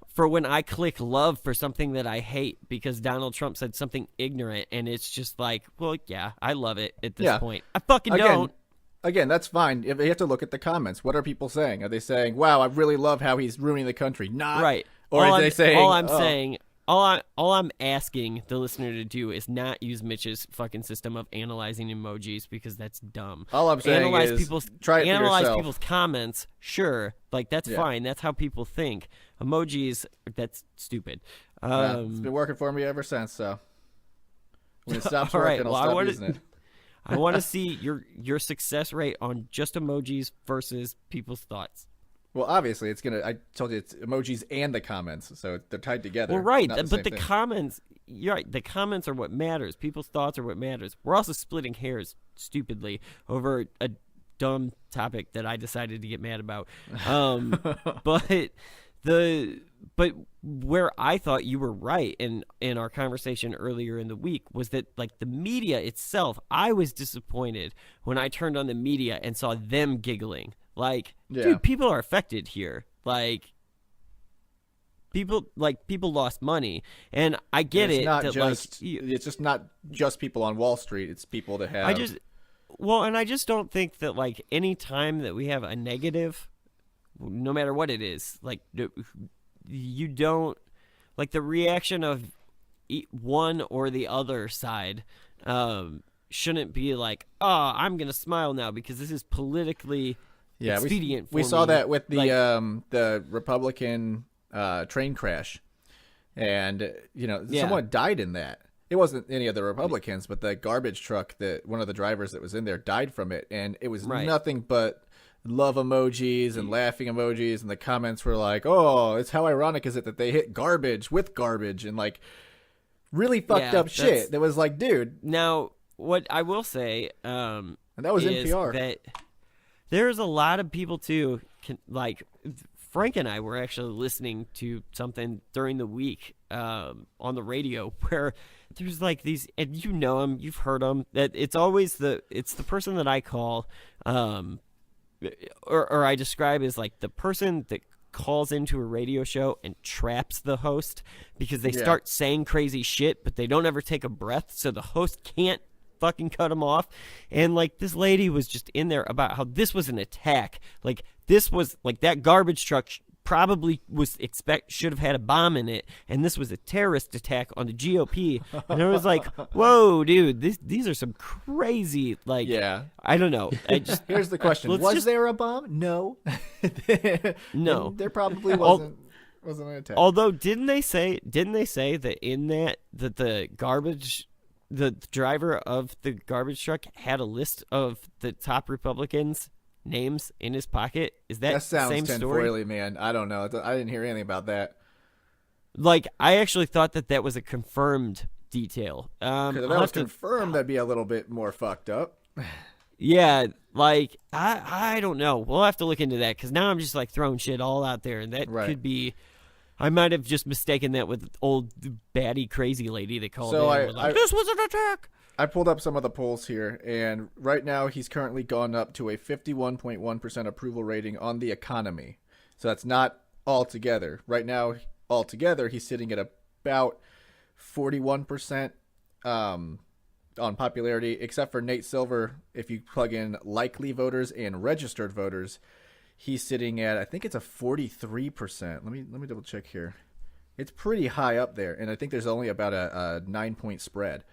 For when I click love for something that I hate because Donald Trump said something ignorant, and it's just well, yeah, I love it at this point. I fucking don't. Again, that's fine. You have to look at the comments. What are people saying? Are they saying, "Wow, I really love how he's ruining the country"? Not right. Or are they saying? All I'm asking the listener to do is not use Mitch's fucking system of analyzing emojis, because that's dumb. All I'm saying analyze is try it for analyze yourself. people's comments. Sure, that's fine. That's how people think. Emojis, that's stupid. It's been working for me ever since. So when it stops working, I'll stop using it. I want to see your success rate on just emojis versus people's thoughts. Well, obviously, I told you it's emojis and the comments, so they're tied together. Well, right, but the comments, you're right. The comments are what matters. People's thoughts are what matters. We're also splitting hairs stupidly over a dumb topic that I decided to get mad about. But where I thought you were right in our conversation earlier in the week was that the media itself, I was disappointed when I turned on the media and saw them giggling. Dude, people are affected here. People lost money, and I get it. It's just not just people on Wall Street. It's people that have. I just don't think that any time that we have a negative, no matter what it is, you don't the reaction of one or the other side shouldn't be like, oh, I'm gonna smile now because this is politically expedient. We for saw me. that with Like, the Republican train crash, and someone died in that. It wasn't any of the Republicans, but the garbage truck that one of the drivers that was in there died from it, and it was nothing but love emojis and laughing emojis, and the comments were like, "Oh, it's how ironic is it that they hit garbage with garbage," and like really fucked up shit. That was like, dude. Now, what I will say, and that was is NPR. that there's a lot of people too, like Frank and I were actually listening to something during the week on the radio where there's like these, and you know them, you've heard them, that it's always the person that I call, or I describe as like the person that calls into a radio show and traps the host because they start saying crazy shit, but they don't ever take a breath, so the host can't fucking cut them off. And like this lady was just in there about how this was an attack. Like this was like that garbage truck probably should have had a bomb in it, and this was a terrorist attack on the GOP. And I was like, whoa, dude, these are some crazy, like, I don't know. Here's the question: was there a bomb? No, no, there probably wasn't an attack. Although, didn't they say that in that the driver of the garbage truck had a list of the top Republicans' names in his pocket? Is that sounds the same story? tinfoily, man. I don't know. I didn't hear anything about that. Like, I actually thought that was a confirmed detail. Because if that was confirmed, that'd be a little bit more fucked up. Yeah, like, I don't know. We'll have to look into that, because now I'm just, like, throwing shit all out there, and that could be... I might have just mistaken that with old baddie crazy lady that called in. And was like, this was an attack! I pulled up some of the polls here, and right now he's currently gone up to a 51.1% approval rating on the economy. So that's not altogether. Right now, altogether, he's sitting at about 41% on popularity, except for Nate Silver. If you plug in likely voters and registered voters, he's sitting at, I think it's a 43%. Let me double check here. It's pretty high up there, and I think there's only about a 9-point spread.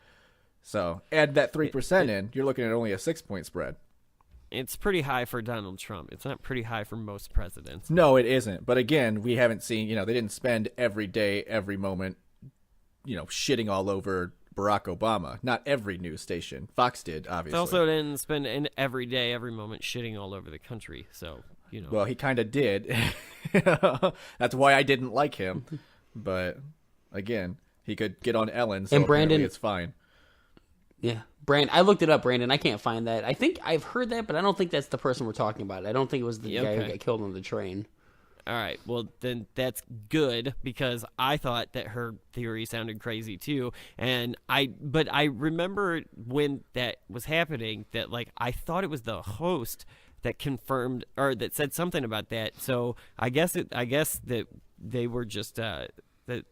So add that 3% in, you're looking at only a 6-point spread. It's pretty high for Donald Trump. It's not pretty high for most presidents. No, it isn't. But again, we haven't seen, they didn't spend every day, every moment, shitting all over Barack Obama. Not every news station. Fox did, obviously. They also didn't spend every day, every moment shitting all over the country. So, Well, he kind of did. That's why I didn't like him. But again, he could get on Ellen, so and Brandon, it's fine. Yeah, I looked it up, Brandon. I can't find that. I think I've heard that, but I don't think that's the person we're talking about. I don't think it was the guy who got killed on the train. All right, well, then that's good, because I thought that her theory sounded crazy too. But I remember when that was happening that, like, I thought it was the host that confirmed or that said something about that. So I guess that they were just that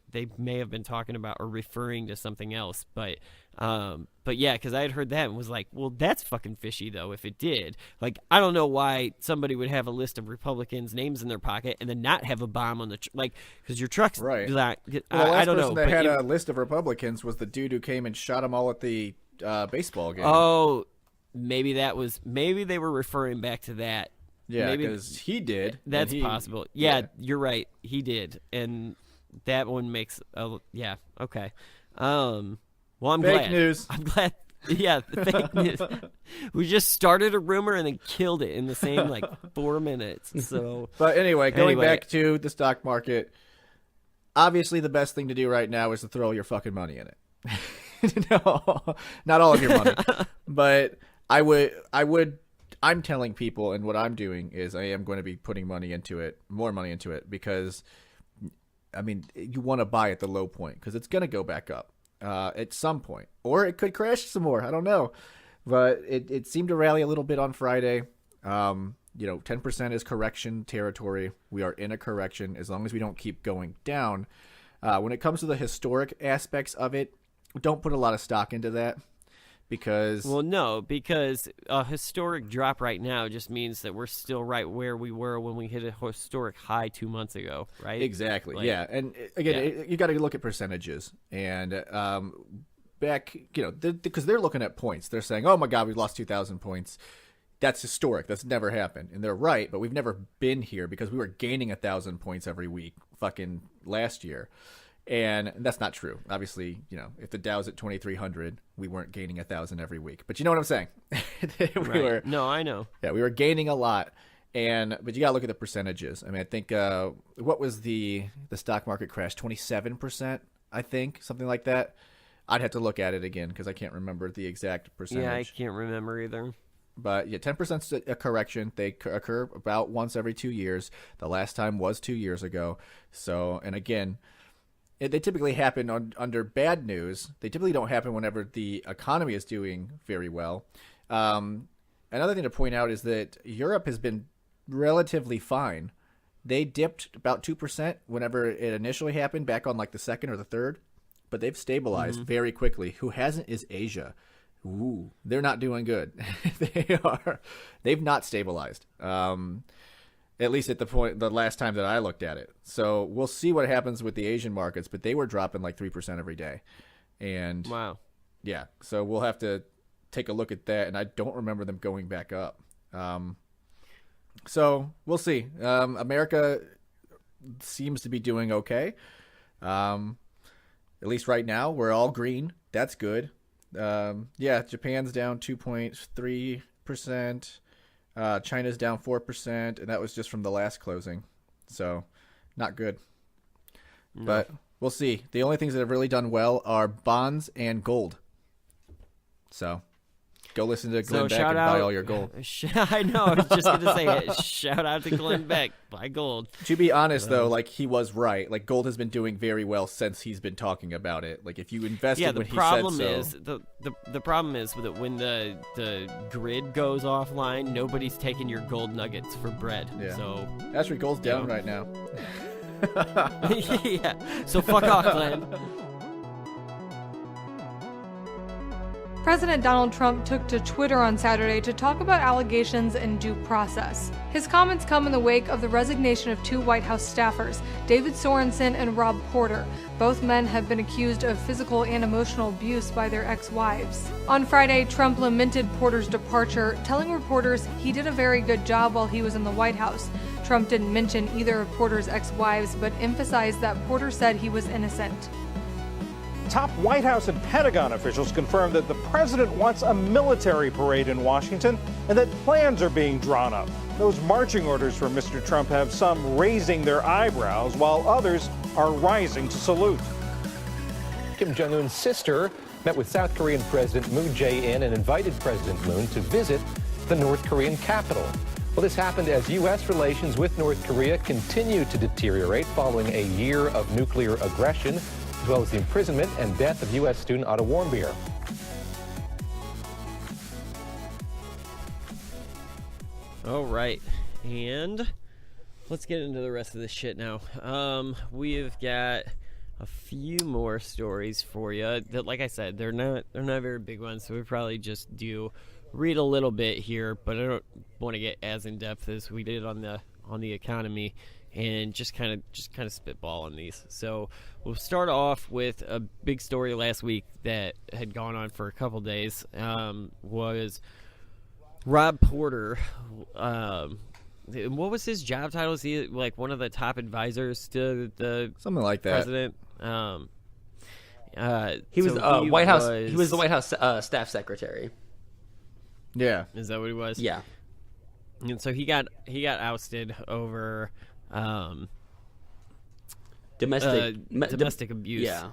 they may have been talking about or referring to something else. But yeah, because I had heard that and was like, well, that's fucking fishy, though, if it did. Like, I don't know why somebody would have a list of Republicans' names in their pocket and then not have a bomb on the because your truck's right. Like, I don't know. The person that had a list of Republicans was the dude who came and shot them all at the baseball game. Oh, maybe they were referring back to that. Yeah, because he did. That's possible. Yeah, you're right. He did, and that one makes okay. Well, I'm glad. Fake news. I'm glad. Yeah, fake news. We just started a rumor and then killed it in the same 4 minutes. So, but anyway, going back to the stock market, obviously the best thing to do right now is to throw your fucking money in it. No, not all of your money, but I would. I'm telling people, and what I'm doing is I am going to be putting more money into it, because, I mean, you want to buy at the low point because it's going to go back up at some point, or it could crash some more. I don't know, but it seemed to rally a little bit on Friday. 10% is correction territory. We are in a correction as long as we don't keep going down. When it comes to the historic aspects of it, don't put a lot of stock into that. Because a historic drop right now just means that we're still right where we were when we hit a historic high 2 months ago, right? Exactly. And again, you got to look at percentages. And back, because they're looking at points. They're saying, oh my God, we lost 2,000 points. That's historic. That's never happened. And they're right, but we've never been here because we were gaining 1,000 points every week fucking last year. And that's not true. Obviously, if the Dow's at 2,300, we weren't gaining 1,000 every week. But you know what I'm saying? No, I know. Yeah, we were gaining a lot. But you got to look at the percentages. I mean, I think, what was the stock market crash? 27%, I think, something like that. I'd have to look at it again because I can't remember the exact percentage. Yeah, I can't remember either. But yeah, 10% is a correction. They occur about once every 2 years. The last time was 2 years ago. So, and again, they typically happen under bad news. They typically don't happen whenever the economy is doing very well. Another thing to point out is that Europe has been relatively fine. They dipped about 2% whenever it initially happened back on like the second or the third, but they've stabilized very quickly. Who hasn't is Asia. Ooh, they're not doing good. They've not stabilized. At least at the last time that I looked at it. So we'll see what happens with the Asian markets, but they were dropping like 3% every day. And wow. Yeah. So we'll have to take a look at that. And I don't remember them going back up. So we'll see. America seems to be doing okay. At least right now, we're all green. That's good. Japan's down 2.3%. China's down 4%, and that was just from the last closing. So not good. No. But we'll see. The only things that have really done well are bonds and gold. So go listen to Glenn Beck and buy all your gold. I know. I was just going to say it. Shout out to Glenn Beck. Buy gold. To be honest, though, like he was right. Like gold has been doing very well since he's been talking about it. Like if you invested when he said so. The problem is that when the grid goes offline, nobody's taking your gold nuggets for bread. Yeah. So actually, gold's down right now. Yeah. So fuck off, Glenn. President Donald Trump took to Twitter on Saturday to talk about allegations and due process. His comments come in the wake of the resignation of two White House staffers, David Sorensen and Rob Porter. Both men have been accused of physical and emotional abuse by their ex-wives. On Friday, Trump lamented Porter's departure, telling reporters he did a very good job while he was in the White House. Trump didn't mention either of Porter's ex-wives, but emphasized that Porter said he was innocent. Top White House and Pentagon officials confirmed that the president wants a military parade in Washington and that plans are being drawn up. Those marching orders from Mr. Trump have some raising their eyebrows while others are rising to salute. Kim Jong-un's sister met with South Korean President Moon Jae-in and invited President Moon to visit the North Korean capital. Well, this happened as U.S. relations with North Korea continue to deteriorate following a year of nuclear aggression, as well as the imprisonment and death of U.S. student Otto Warmbier. All right, and let's get into the rest of this shit now. We've got a few more stories for you that, like I said, they're not very big ones, so we probably just read a little bit here, but I don't want to get as in depth as we did on the economy, and just kind of spitball on these. So we'll start off with a big story last week that had gone on for a couple days. Was Rob Porter. What was his job title? Is he like one of the top advisors to the something like that president? He was White House. He was the White House staff secretary. Yeah, is that what he was? Yeah. And so he got ousted over domestic abuse. Yeah.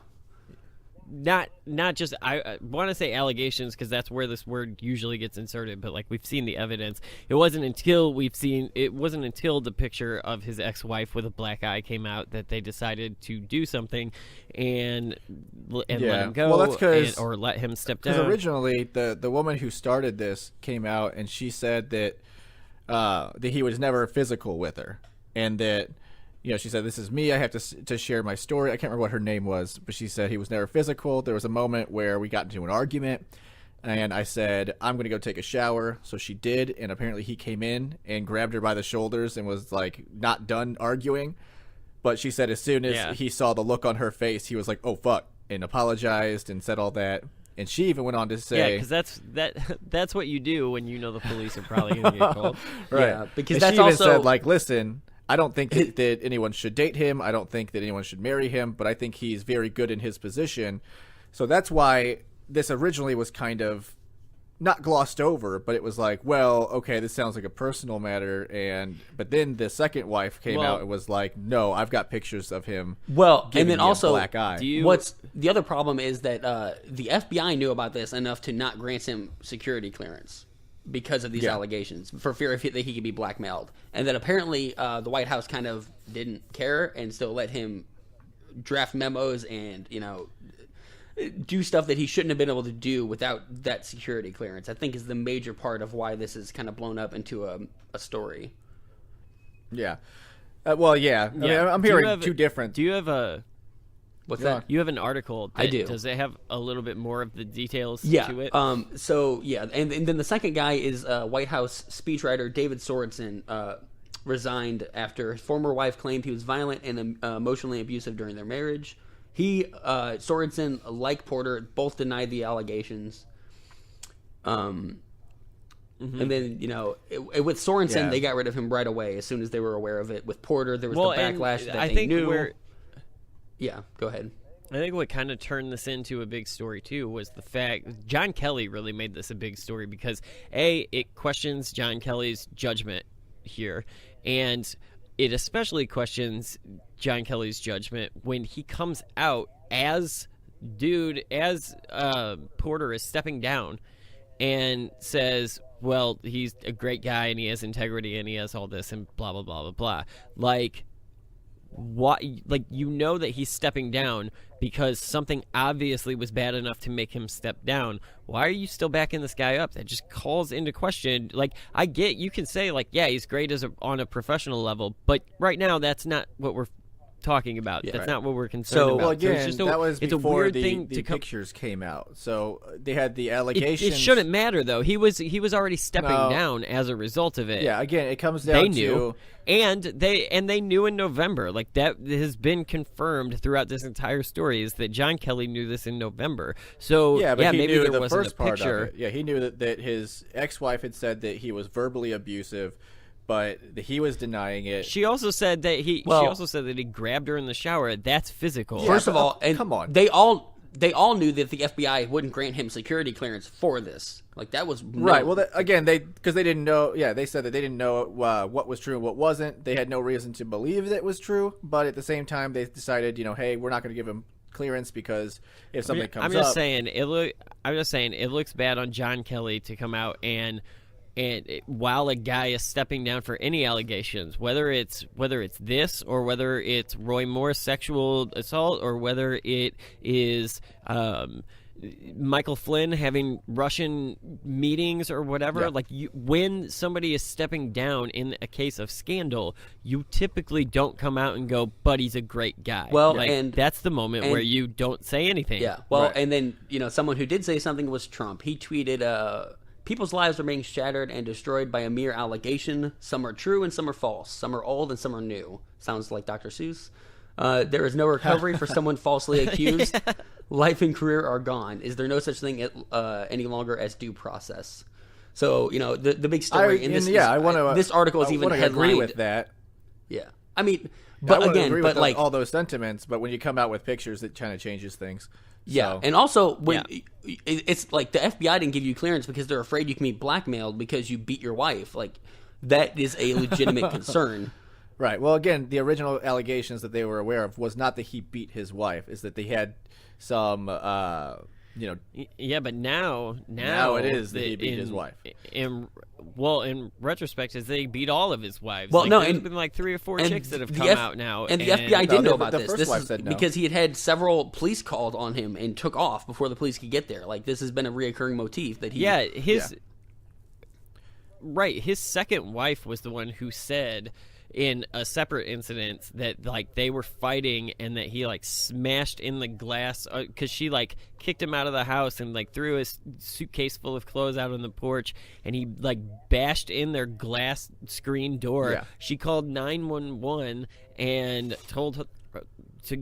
Not just, I want to say allegations because that's where this word usually gets inserted, but like we've seen the evidence. It wasn't until the picture of his ex-wife with a black eye came out that they decided to do something and let him go. Well, that's because or let him step down. Because originally the woman who started this came out and she said that he was never physical with her, and that, she said, this is me. I have to share my story. I can't remember what her name was, but she said he was never physical. There was a moment where we got into an argument, and I said, I'm going to go take a shower. So she did, and apparently he came in and grabbed her by the shoulders and was, like, not done arguing. But she said as soon as he saw the look on her face, he was like, oh, fuck, and apologized and said all that. And she even went on to say, because that's what you do when you know the police are probably going to get called. right? Yeah, because and that's she even also said, like, listen, I don't think that anyone should date him. I don't think that anyone should marry him, but I think he's very good in his position. So that's why this originally was kind of not glossed over, but it was like, well, okay, this sounds like a personal matter, but then the second wife came out and was like, no, I've got pictures of him. Well, giving and then me a also, black eye. what's the other problem is that the FBI knew about this enough to not grant him security clearance because of these allegations, for fear that he could be blackmailed, and that apparently the White House kind of didn't care and still let him draft memos and do stuff that he shouldn't have been able to do without that security clearance. I think is the major part of why this is kind of blown up into a story. Yeah. Well, yeah. I mean, I'm hearing two different. Do you have a... What's that? You have an article. I do. Does it have a little bit more of the details to it? And then the second guy is White House speechwriter David Sorensen, resigned after his former wife claimed he was violent and emotionally abusive during their marriage. Sorensen, like Porter, both denied the allegations. And then, with Sorensen, they got rid of him right away as soon as they were aware of it. With Porter, there was the backlash that they knew. Yeah, go ahead. I think what kind of turned this into a big story, too, was the fact John Kelly really made this a big story because, A, it questions John Kelly's judgment here, and it especially questions John Kelly's judgment when he comes out as Porter is stepping down and says, well, he's a great guy and he has integrity and he has all this and blah, blah, blah, blah, blah. Like, what? Like, that he's stepping down because something obviously was bad enough to make him step down. Why are you still backing this guy up? That just calls into question. Like, I get you can say, like, yeah, he's great on a professional level, but right now that's not what we're talking about. That's not what we're concerned about. Well, again, it's just that was it's before a weird the thing pictures came out. So they had the allegations. It shouldn't matter though. He was already stepping down as a result of it. Yeah, again, it comes down they knew, and they knew in November. Like, that has been confirmed throughout this entire story is that John Kelly knew this in November. So he maybe knew there the wasn't first a part picture. of it. Yeah, he knew that his ex-wife had said that he was verbally abusive, but he was denying it. She also said that he grabbed her in the shower. That's physical. Yeah, First of all, and come on, they all knew that the FBI wouldn't grant him security clearance for this. Like, that was right. Well, because they didn't know. Yeah, they said that they didn't know what was true and what wasn't. They had no reason to believe that it was true, but at the same time, they decided, hey, we're not going to give him clearance because if something comes up, I'm just saying it looks bad on John Kelly to come out and while a guy is stepping down for any allegations, whether it's this or whether it's Roy Moore's sexual assault or whether it is Michael Flynn having Russian meetings or whatever, when somebody is stepping down in a case of scandal, you typically don't come out and go, but he's a great guy. Well, and that's the moment where you don't say anything. Yeah. Well, and then, someone who did say something was Trump. He tweeted, people's lives are being shattered and destroyed by a mere allegation. Some are true and some are false. Some are old and some are new. Sounds like Dr. Seuss. There is no recovery for someone falsely accused. Life and career are gone. Is there no such thing any longer as due process? So, the big story in this this article is even headlined. Agree with that. Yeah. I mean, but again, but like all those sentiments, but when you come out with pictures, it kind of changes things. Yeah, and also when it's like the FBI didn't give you clearance because they're afraid you can be blackmailed because you beat your wife. Like, that is a legitimate concern. Right. Well, again, the original allegations that they were aware of was not that he beat his wife; is that they had some, Yeah, but now it is that he beat his wife. In retrospect, is they beat all of his wives. Well, there's been like 3 or 4 chicks that have come out now, and the FBI didn't know about this. First wife said no. Because he had several police called on him and took off before the police could get there. Like, this has been a reoccurring motif that he. Yeah, his second wife was the one who said in a separate incident that, like, they were fighting and that he, like, smashed in the glass because she, like, kicked him out of the house and, like, threw his suitcase full of clothes out on the porch, and he, like, bashed in their glass screen door. Yeah. She called 911 and told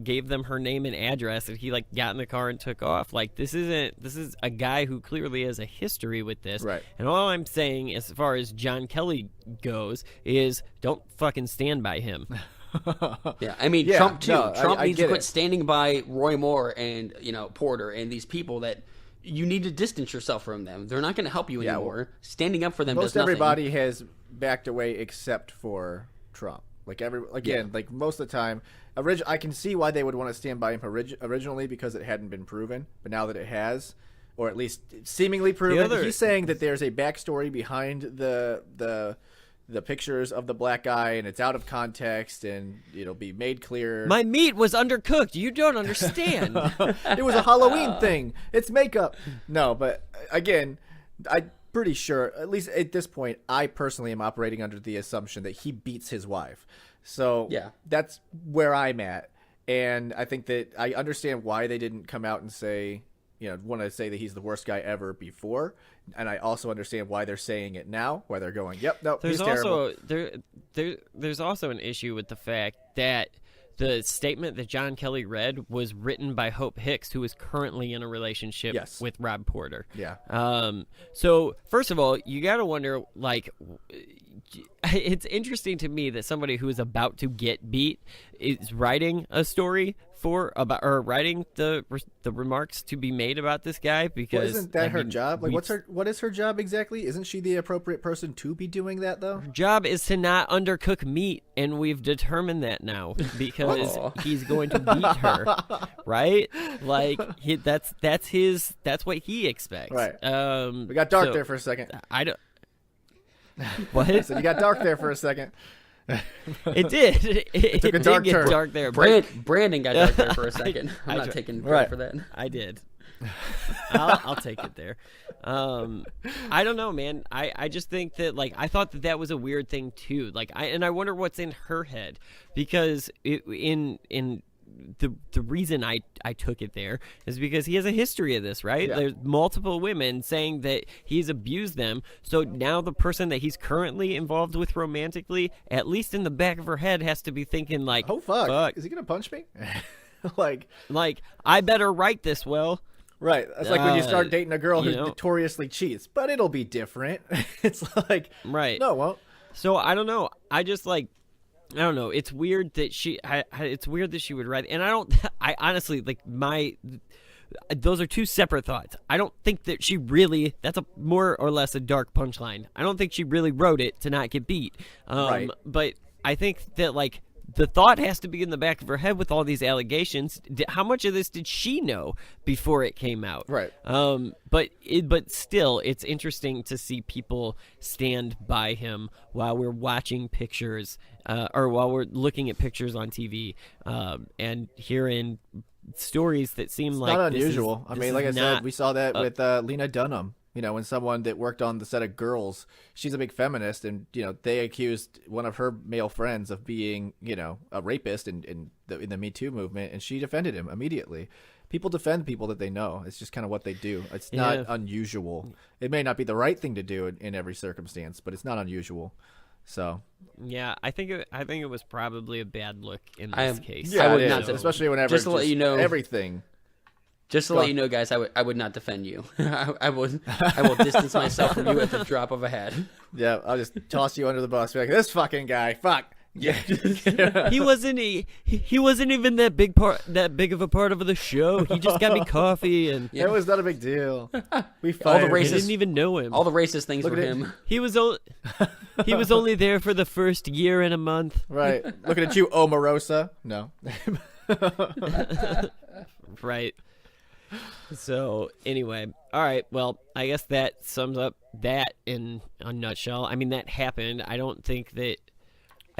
gave them her name and address, and he like got in the car and took off. Like this is a guy who clearly has a history with this. Right. And all I'm saying as far as John Kelly goes is don't fucking stand by him. Yeah, I mean, Yeah, Trump too. no, Trump I needs to get quit it. standing by Roy Moore and Porter and these people that you need to distance yourself from them. They're not going to help you Yeah, anymore. Standing up for them Most does nothing. everybody has backed away except for Trump. Like like most of the time, I can see why they would want to stand by him originally because it hadn't been proven, but now that it has, or at least seemingly proven, he's saying that there's a backstory behind the pictures of the black guy, and it's out of context, and it'll be made clear. My meat was undercooked. You don't understand. It was a Halloween thing. It's makeup. No, but again, I'm pretty sure, at least at this point, I personally am operating under the assumption that he beats his wife. So that's where I'm at. And I think that I understand why they didn't come out and say, want to say that he's the worst guy ever before. And I also understand why they're saying it now, why they're going, yep, no, he's terrible. There's also an issue with the fact that the statement that John Kelly read was written by Hope Hicks, who is currently in a relationship with Rob Porter. Yeah. So first of all, you got to wonder, like, it's interesting to me that somebody who is about to get beat is writing a story writing the remarks to be made about this guy, because isn't that her job? Like, what is her job exactly? Isn't she the appropriate person to be doing that, though? Her job is to not undercook meat, and we've determined that now because he's going to beat her, right? Like that's what he expects. Right. We got dark there for a second. I don't. What? So you got dark there for a second. It did. It took a did dark get turn. dark there. Brandon got dark there for a second. I'm not taking credit for that. I did. I'll take it there. I don't know, man. I just think that, like, I thought that was a weird thing too. Like, I wonder what's in her head, because the reason I took it there is because he has a history of this, right? Yeah. There's multiple women saying that he's abused them. So now the person that he's currently involved with romantically, at least in the back of her head, has to be thinking like, oh, fuck. Is he going to punch me? like, I better write this well. Right. That's like when you start dating a girl who notoriously cheats, but it'll be different. It's like, right. No, it won't. So I don't know. I don't know. It's weird that it's weird that she would write. And I honestly, like, those are two separate thoughts. I don't think that she really, that's a more or less a dark punchline. I don't think she really wrote it to not get beat. Right. But I think that, like, the thought has to be in the back of her head with all these allegations. How much of this did she know before it came out? Right. But still, it's interesting to see people stand by him while we're watching pictures, or while we're looking at pictures on TV, and hearing stories that seem it's like not unusual. I mean, like I said, we saw that with Lena Dunham. When someone that worked on the set of Girls, she's a big feminist, and they accused one of her male friends of being a rapist in the Me Too movement, and she defended him immediately. People defend people that they know. It's just kind of what they do. It's not unusual. It may not be the right thing to do in every circumstance, but it's not unusual. So yeah, I think it was probably a bad look in this case. Yeah, I would not, especially whenever just to let you know everything. Just to let you know, guys, I would not defend you. I will distance myself from you at the drop of a hat. Yeah, I'll just toss you under the bus. Be like, this fucking guy, fuck. Yeah, he wasn't even that big of a part of the show. He just got me coffee, and it was not a big deal. We all the I didn't even know him. All the racist things were him. He was only there for the first year and a month. Right. Looking at you, Omarosa. No. Right. So anyway, all right. Well, I guess that sums up that in a nutshell. I mean, that happened. I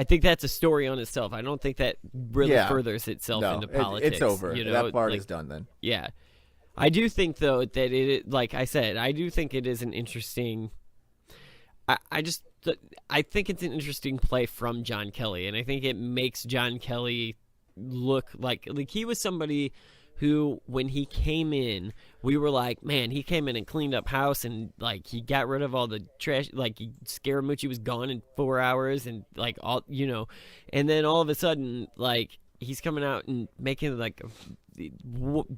think that's a story on itself. I don't think that really furthers itself into politics. It's over. That part is done then. Yeah. I do think, though, that it, like I said, I do think it is an interesting. I think it's an interesting play from John Kelly, and I think it makes John Kelly look like he was somebody who, when he came in, we were like, man, he came in and cleaned up house, and like he got rid of all the trash. Like Scaramucci was gone in 4 hours, and like all and then all of a sudden, like he's coming out and making like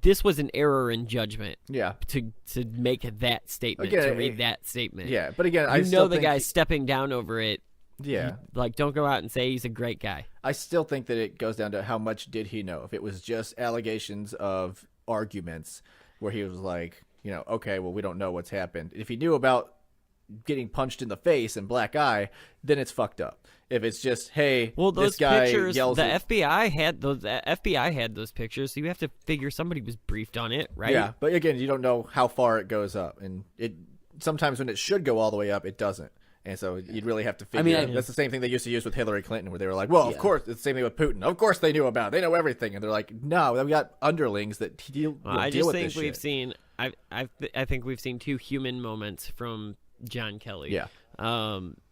this was an error in judgment. Yeah. To make that statement, again, to read that statement. Yeah, but again, I know still the think guy's stepping down over it. Yeah. Like, don't go out and say he's a great guy. I still think that it goes down to how much did he know. If it was just allegations of arguments where he was like, okay, well, we don't know what's happened. If he knew about getting punched in the face and black eye, then it's fucked up. If it's just, hey, well, those this guy pictures, yells the at... FBI had those. The FBI had those pictures, so you have to figure somebody was briefed on it, right? Yeah, but again, you don't know how far it goes up, and it sometimes when it should go all the way up, it doesn't. And so you'd really have to figure. That's the same thing they used to use with Hillary Clinton, where they were like, "Well, of course." It's the same thing with Putin. Of course, they knew about it. They know everything, and they're like, "No, we got underlings that deal." I deal just with think this we've shit. seen. I think we've seen two human moments from John Kelly. Yeah.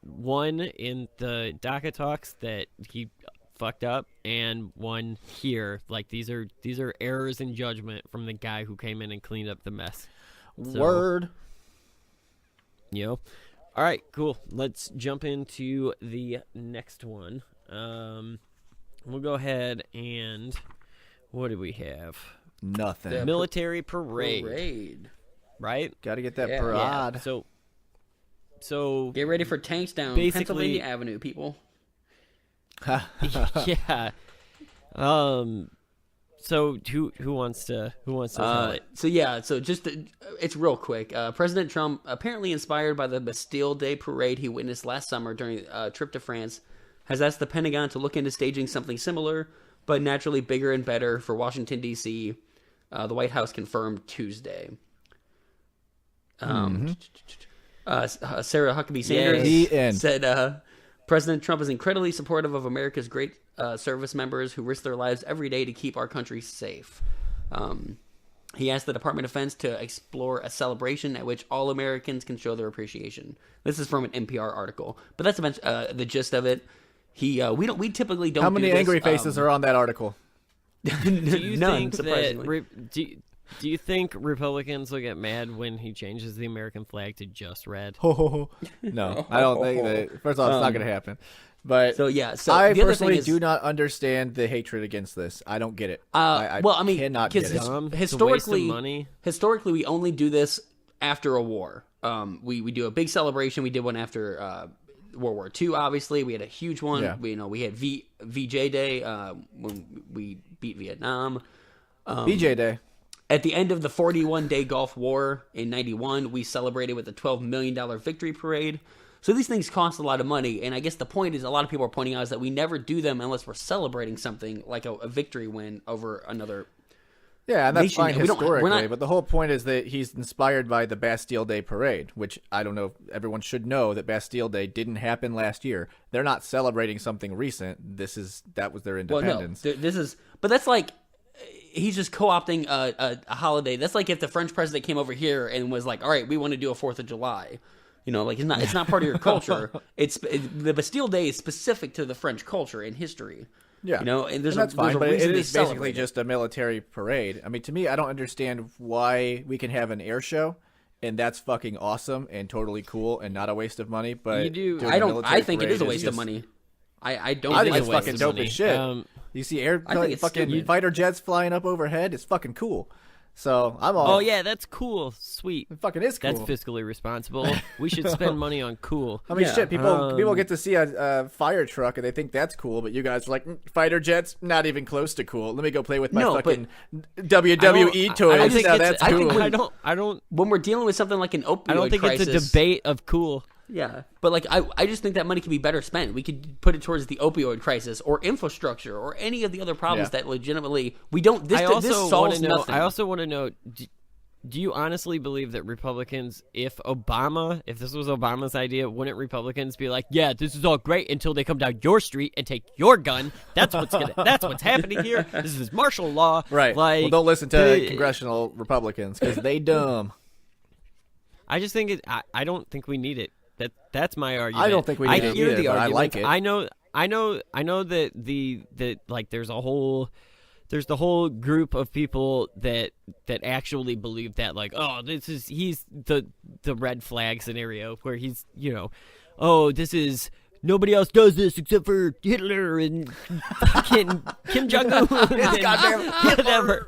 One in the DACA talks that he fucked up, and one here. Like these are errors in judgment from the guy who came in and cleaned up the mess. Word. All right, cool. Let's jump into the next one. We'll go ahead and what do we have? Nothing. The Military parade. Right? Got to get that Yeah. parade. Yeah. So Get ready for tanks down basically- Pennsylvania Avenue, people. yeah. So who wants to tell it? It's real quick. President Trump, apparently inspired by the Bastille Day parade he witnessed last summer during a trip to France, has asked the Pentagon to look into staging something similar, but naturally bigger and better for Washington, D.C. The White House confirmed Tuesday. Sarah Huckabee Sanders said President Trump is incredibly supportive of America's great service members who risk their lives every day to keep our country safe. He asked the Department of Defense to explore a celebration at which all Americans can show their appreciation. This is from an NPR article, but that's the gist of it. We typically don't. How many do this, angry faces are on that article? Do you None, think surprisingly. do you think Republicans will get mad when he changes the American flag to just red? No, I don't think that. First of all, it's not going to happen. But so I the other personally thing is, do not understand the hatred against this. I don't get it. I cannot get it. It's a waste of money. Historically, we only do this after a war. We do a big celebration. We did one after World War II. Obviously, we had a huge one. Yeah. We had VJ Day when we beat Vietnam. BJ Day. At the end of the 41-day Gulf War in 91, we celebrated with a $12 million victory parade. So these things cost a lot of money, and I guess the point is, a lot of people are pointing out, is that we never do them unless we're celebrating something like a victory win over another. Yeah, and that's nation. fine We don't- we're historically, not- but the whole point is that he's inspired by the Bastille Day parade, which I don't know if everyone should know that Bastille Day didn't happen last year. They're not celebrating something recent. That was their independence. Well, no, but that's like, he's just co-opting a holiday. That's like if the French president came over here and was like, all right, we want to do a 4th of July. It's not part of your culture. The Bastille Day is specific to the French culture and history. Yeah, and that's fine, but reason it they is basically celebrate it. just a military parade. I mean, to me, I don't understand why we can have an air show, and that's fucking awesome and totally cool and not a waste of money. But You do- doing a military I think it parade is a waste of just- money. I don't. I think think it's it's a waste fucking of dope money. as shit. You see I think it's fucking stupid. fighter jets flying up overhead. It's fucking cool. So I'm all. Oh yeah, that's cool. Sweet. It fucking is cool. That's fiscally responsible. We should spend money on cool. I mean, Yeah. shit. People get to see a fire truck and they think that's cool, but you guys are like, fighter jets, not even close to cool. Let me go play with my fucking WWE toys. think Now it's- that's I cool. think I don't. When we're dealing with something like an opioid I don't think crisis, it's a debate of cool. Yeah, but I just think that money could be better spent. We could put it towards the opioid crisis or infrastructure or any of the other problems that legitimately we don't. This solves nothing. I also want to know. Do you honestly believe that Republicans, if this was Obama's idea, wouldn't Republicans be like, yeah, this is all great until they come down your street and take your gun? That's what's happening here. This is martial law. Right. Like, Well, don't listen to congressional Republicans because they dumb. I just think I don't think we need it. That's my argument. I don't think we need it hear either, the but I argument. like it. I know that like there's the whole group of people that actually believe that, like, oh, he's the red flag scenario where he's, oh, this is nobody else does this except for Hitler and fucking Kim Jong-un. Whatever.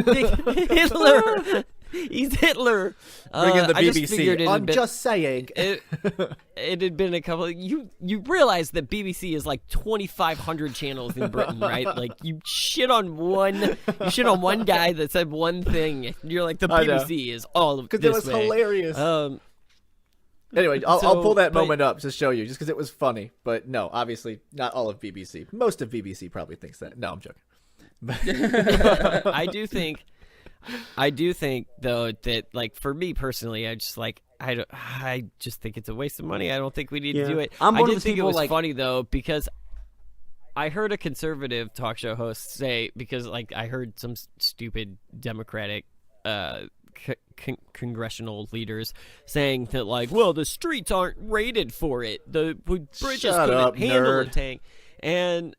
Hitler. He's Hitler. Bring in the I just BBC. figured it had I'm been- just saying. It had been a couple. You realize that BBC is like 2,500 channels in Britain, right? Like you shit on one guy that said one thing. You're like the BBC is all of this Because it was way. hilarious. Anyway, I'll pull that moment up to show you, just because it was funny. But no, obviously not all of BBC. Most of BBC probably thinks that. No, I'm joking. I do think though that, like, for me personally, I just think it's a waste of money. I don't think we need to do it. I'm I one of did those think it people, was like- funny though, because I heard a conservative talk show host say, because like I heard some stupid Democratic congressional leaders saying that, like, well, the streets aren't rated for it. The bridges Shut couldn't up, handle nerd. the tank, and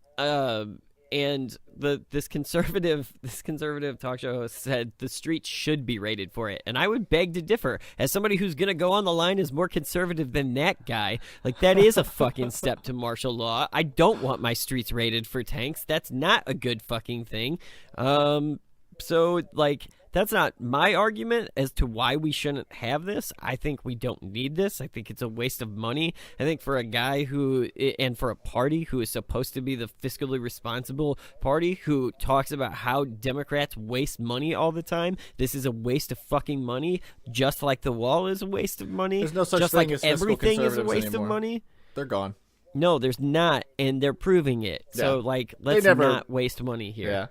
this conservative talk show host said the streets should be rated for it, and I would beg to differ. As somebody who's gonna go on the line as more conservative than that guy, like, that is a fucking step to martial law. I don't want my streets rated for tanks. That's not a good fucking thing. So, like, that's not my argument as to why we shouldn't have this. I think we don't need this. I think it's a waste of money. I think for a guy who, and for a party who is supposed to be the fiscally responsible party, who talks about how Democrats waste money all the time, this is a waste of fucking money, just like the wall is a waste of money. There's no such just thing like as fiscal everything is a conservatives waste anymore. of money. They're gone. No, there's not, and they're proving it. So, Yeah. like, let's not waste money here. Yeah.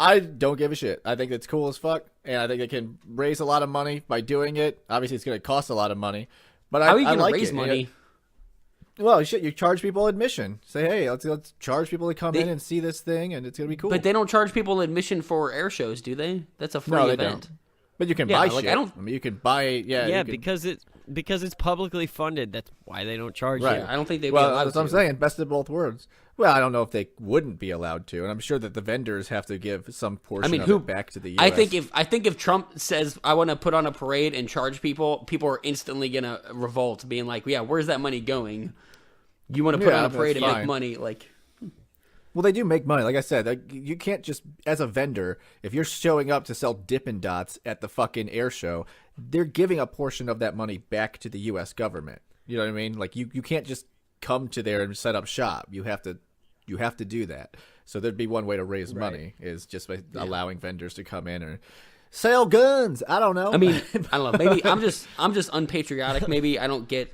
I don't give a shit. I think it's cool as fuck, and I think they can raise a lot of money by doing it. Obviously, it's going to cost a lot of money, but How are you I going to like raise it. money? Well, shit, you charge people admission. Say, hey, let's charge people to come in and see this thing, and it's going to be cool. But they don't charge people admission for air shows, do they? That's a free No, they event. don't. But you can Yeah, buy like, shit. I mean, you can buy, Yeah, you can, because it's publicly funded. That's why they don't charge right. you. I don't think they'd be well, allowed that's what I'm to. saying. Best of both worlds. Well, I don't know if they wouldn't be allowed to, and I'm sure that the vendors have to give some portion of it back to the U.S. I think if Trump says I want to put on a parade and charge people, people are instantly gonna revolt, being like, "Yeah, where's that money going? You want to put on a parade and make money?" Like, well, they do make money. Like I said, like, you can't just, as a vendor, if you're showing up to sell Dippin' Dots at the fucking air show, they're giving a portion of that money back to the U.S. government. You know what I mean? Like, you can't just come to there and set up shop. You have to do that. So there'd be one way to raise money is just by allowing vendors to come in or sell guns. I don't know. I mean, I don't know. Maybe I'm just unpatriotic. Maybe I don't get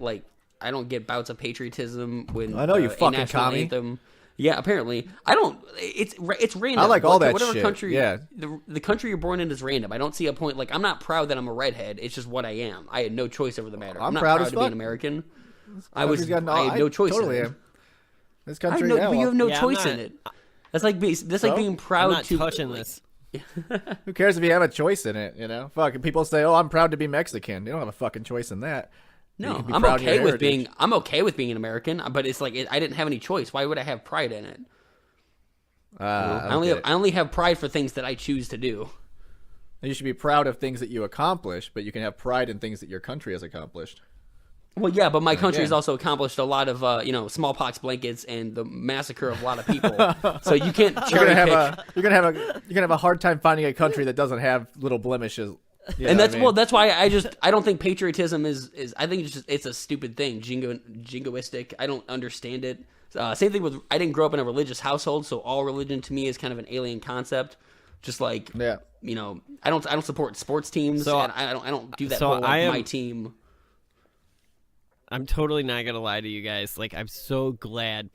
bouts of patriotism when I know you a fucking national commie. anthem. Yeah, apparently I don't. It's random. I like all that whatever shit. Country, Yeah. the country you're born in is random. I don't see a point. Like, I'm not proud that I'm a redhead. It's just what I am. I had no choice over the matter. I'm not proud proud as to be fuck. an American. I Country's got had no choice. Totally in it. am. This I have country, no, but you have no Yeah, I'm choice not- in it. That's like being proud I'm not to touching like, this. Who cares if you have a choice in it? You know, fucking people say, "Oh, I'm proud to be Mexican." You don't have a fucking choice in that. You No, can be I'm proud of your okay with heritage. being an American, but it's like I didn't have any choice. Why would I have pride in it? I only have pride for things that I choose to do. You should be proud of things that you accomplish, but you can have pride in things that your country has accomplished. Well, yeah, but my country has again. also accomplished a lot of smallpox blankets and the massacre of a lot of people. So you can't You're cherry gonna pick. have a hard time finding a country that doesn't have little blemishes. You know And what I mean? that's why I don't think patriotism is I think it's a stupid thing, jingoistic. I don't understand it. Same thing with, I didn't grow up in a religious household, so all religion to me is kind of an alien concept. Just like, I don't support sports teams, So- and I don't do that so whole like, I am- my team. I'm totally not gonna lie to you guys. Like, I'm so glad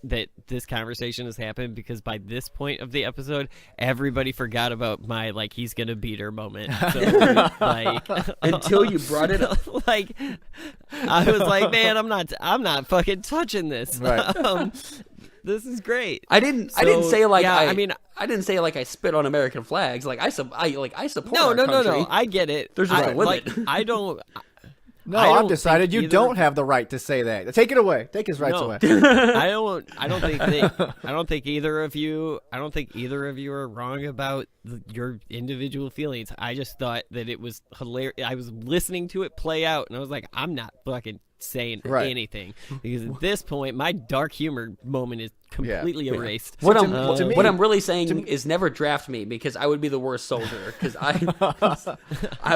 that this conversation has happened, because by this point of the episode, everybody forgot about my he's gonna beat her moment. So, Until you brought it up. Like, I was like, man, I'm not fucking touching this. Right. This is great. I didn't say I didn't say like I spit on American flags. Like I support our country. No. I get it. There's just a limit. I don't. No, I I've don't decided think you don't have the right to say that. Take it away. Take his rights No. away. I don't think either of you are wrong about your individual feelings. I just thought that it was hilarious. I was listening to it play out, and I was like, I'm not fucking saying Right. anything, because at this point, my dark humor moment is completely erased. What to me- I'm really saying is never draft me, because I would be the worst soldier, because I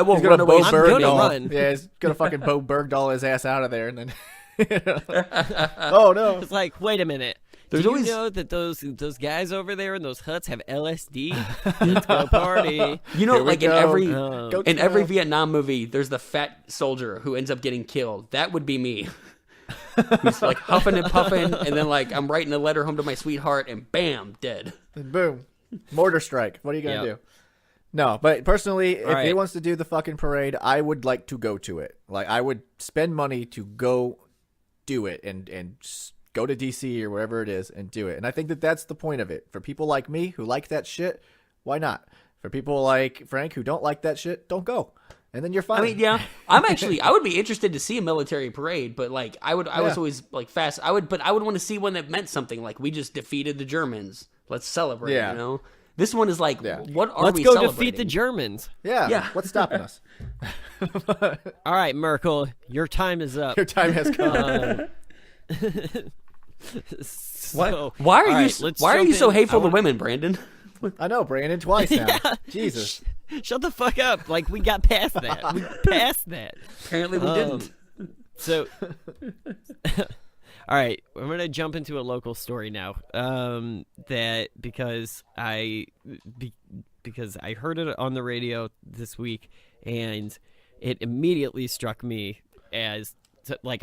will He's gonna run away. Bo I'm gonna Bergdahl. run. Yeah, he's gonna fucking Bo Bergdahl his ass out of there, and then. Oh no! It's like, wait a minute. There's Do always- you know that those guys over there in those huts have LSD? Let's go party. You know, Here we like in go. every Go in every Cal. Vietnam movie, there's the fat soldier who ends up getting killed. That would be me. He's like huffing and puffing, and then like I'm writing a letter home to my sweetheart, and bam, dead. And boom, mortar strike. What are you gonna Yep. do? No, but personally, if right. he wants to do the fucking parade, I would like to go to it. Like, I would spend money to go do it and go to DC or wherever it is and do it. And I think that that's the point of it. For people like me who like that shit, why not? For people like Frank who don't like that shit, don't go. And then you're fine. I mean, yeah, I would be interested to see a military parade, but like I was always like fast. I would want to see one that meant something, like we just defeated the Germans. Let's celebrate. Yeah. You know, this one is like, Yeah. what are Let's we go celebrating? defeat the Germans. yeah. What's stopping us? All right, Merkel, your time is up. Your time has come. So, Why all are right, you let's why are jump you so in. hateful I to wanna- women, Brandon? I know, Brandon, twice now. Yeah. Jesus. Shut the fuck up. Like, we got past that. We past that. Apparently, we didn't. So, all right, I'm gonna jump into a local story now. That because I heard it on the radio this week, and it immediately struck me as like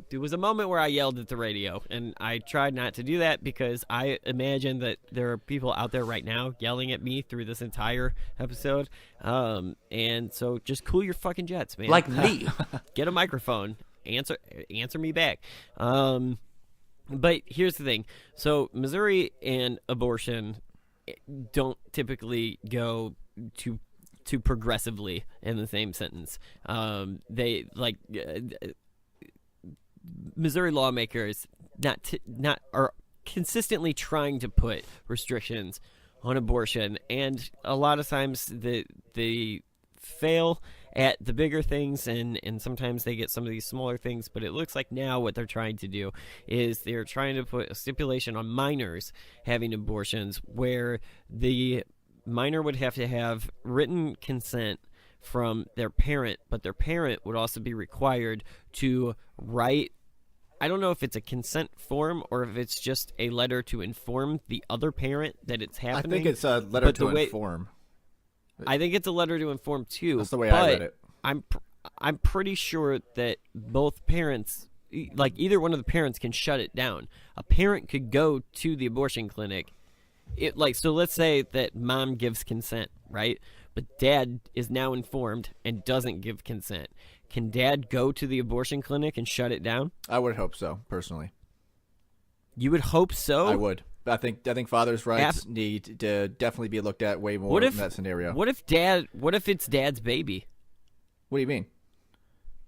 it was a moment where I yelled at the radio, and I tried not to do that because I imagine that there are people out there right now yelling at me through this entire episode. And so just cool your fucking jets, man. Like me. Get a microphone. Answer me back. But here's the thing. So Missouri and abortion don't typically go to progressively in the same sentence. They like Missouri lawmakers are consistently trying to put restrictions on abortion, and a lot of times they fail at the bigger things, and sometimes they get some of these smaller things. But it looks like now what they're trying to do is they're trying to put a stipulation on minors having abortions, where the minor would have to have written consent from their parent, but their parent would also be required to write, I don't know if it's a consent form or if it's just a letter to inform the other parent that it's happening. I think it's a letter But to the way- inform. I think it's a letter to inform too. That's the way I read but it. I'm pretty sure that both parents, like either one of the parents, can shut it down. A parent could go to the abortion clinic. So let's say that mom gives consent, right? But dad is now informed and doesn't give consent. Can dad go to the abortion clinic and shut it down? I would hope so, personally. You would hope so? I would. I think fathers' rights need to definitely be looked at way more What if in that scenario. What if it's dad's baby? What do you mean?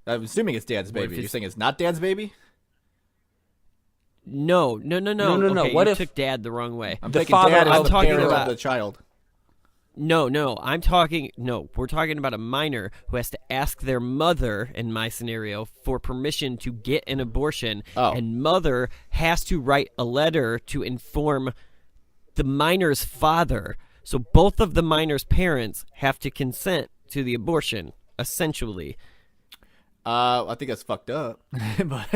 I'm assuming it's dad's What if baby. You're it's- saying it's not dad's baby? No. No. Okay, What you if took dad the wrong way? I'm The thinking father- dad is I'm the talking parent about- of the child. No, we're talking about a minor who has to ask their mother, in my scenario, for permission to get an abortion, and mother has to write a letter to inform the minor's father. So both of the minor's parents have to consent to the abortion, essentially. I think that's fucked up, but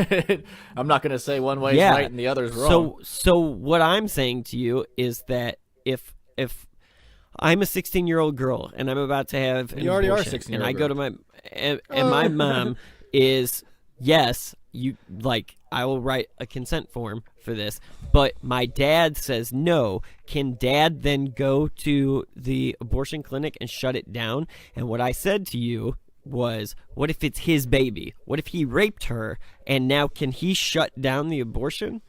I'm not going to say one way is right and the other is wrong. So what I'm saying to you is that if I'm a 16-year-old girl and I'm about to have an You already are a abortion, 16-year-old and I go to girl. my and my mom is yes, I will write a consent form for this, but my dad says no. Can dad then go to the abortion clinic and shut it down? And what I said to you was, what if it's his baby? What if he raped her, and now can he shut down the abortion?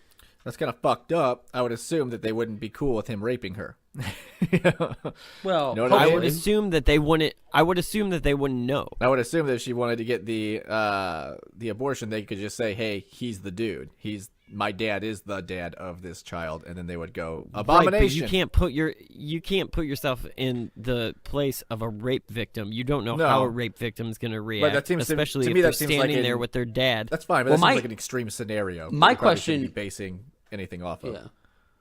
That's kind of fucked up. I would assume that they wouldn't be cool with him raping her. Well, know what I I mean? would assume that they wouldn't. I would assume that they wouldn't know. I would assume that if she wanted to get the abortion, they could just say, "Hey, he's the dude. My dad is the dad of this child," and then they would go abomination. Right, but you can't put yourself in the place of a rape victim. You don't know how a rape victim is going to react, that seems especially to if me, they're that seems like standing there with their dad. That's fine, but that seems like an extreme scenario. My we probably question- shouldn't be basing anything off of. Yeah.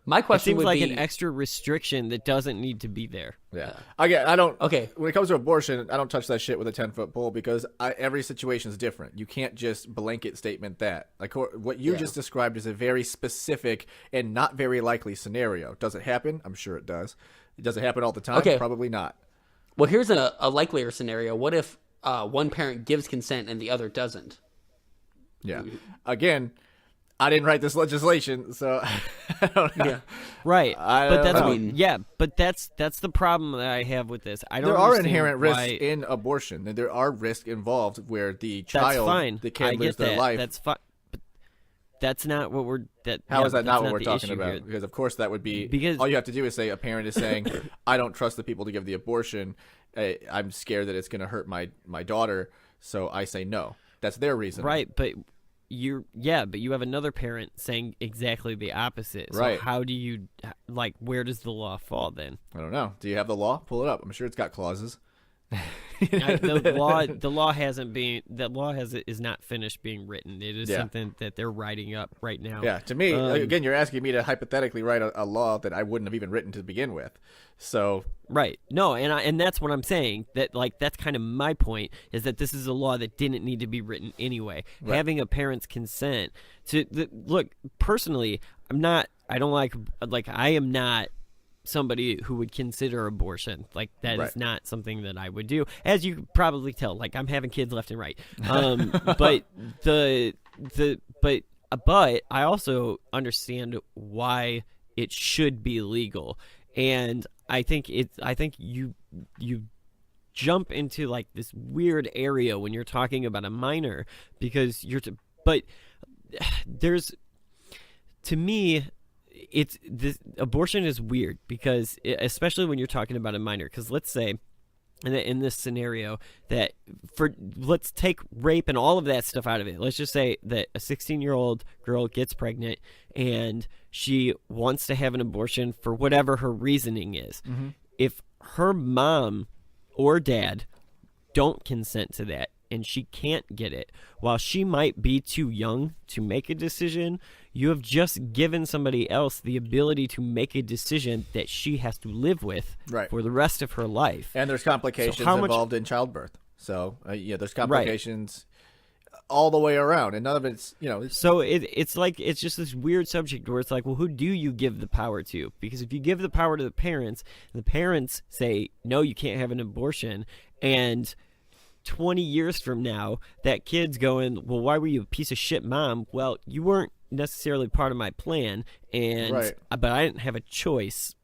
My It question seems would like be an extra restriction that doesn't need to be there. Yeah. Again, I don't. Okay. When it comes to abortion, I don't touch that shit with a 10-foot pole because every situation is different. You can't just blanket statement that. Like what you just described is a very specific and not very likely scenario. Does it happen? I'm sure it does. Does it happen all the time? Okay. Probably not. Well, here's a likelier scenario. What if one parent gives consent and the other doesn't? Yeah. Again, I didn't write this legislation, so I don't know. Yeah. Right, I but don't that's know. but that's the problem that I have with this. I don't. There are understand inherent risks why- in abortion, and there are risks involved where the That's child, fine. the I kid, get lives their that. life. That's fine. But that's not what we're. How is that that's not what we're the talking issue about? here. Because of course that would be Because- all you have to do is say a parent is saying, "I don't trust the people to give the abortion. I'm scared that it's going to hurt my daughter, so I say no." That's their reason, Right, but you have another parent saying exactly the opposite. So Right. how do you where does the law fall then? I don't know. Do you have the law? Pull it up. I'm sure it's got clauses. The law is not finished being written. It is Yeah. something that they're writing up right now. Yeah, to me, again, you're asking me to hypothetically write a law that I wouldn't have even written to begin with. So Right. No, and that's what I'm saying. That that's kind of my point, is that this is a law that didn't need to be written anyway. Right. Having a parent's consent to look, personally, I am not somebody who would consider abortion. That Right. is not something that I would do. As you could probably tell, I'm having kids left and right. But but I also understand why it should be legal. And I think you jump into this weird area when you're talking about a minor, because but there's, to me, abortion is weird because especially when you're talking about a minor, because let's say in this scenario let's take rape and all of that stuff out of it. Let's just say that a 16-year-old girl gets pregnant and she wants to have an abortion for whatever her reasoning is. Mm-hmm. If her mom or dad don't consent to that and she can't get it, while she might be too young to make a decision, you have just given somebody else the ability to make a decision that she has to live with Right. for the rest of her life. and there's complications involved in childbirth. So there's complications all the way around, and none of it's So it's just this weird subject where it's well, who do you give the power to? Because if you give the power to the parents, and the parents say, no, you can't have an abortion, and 20 years from now, that kid's going, well, why were you a piece of shit mom? Well, you weren't necessarily part of my plan, and Right. but I didn't have a choice.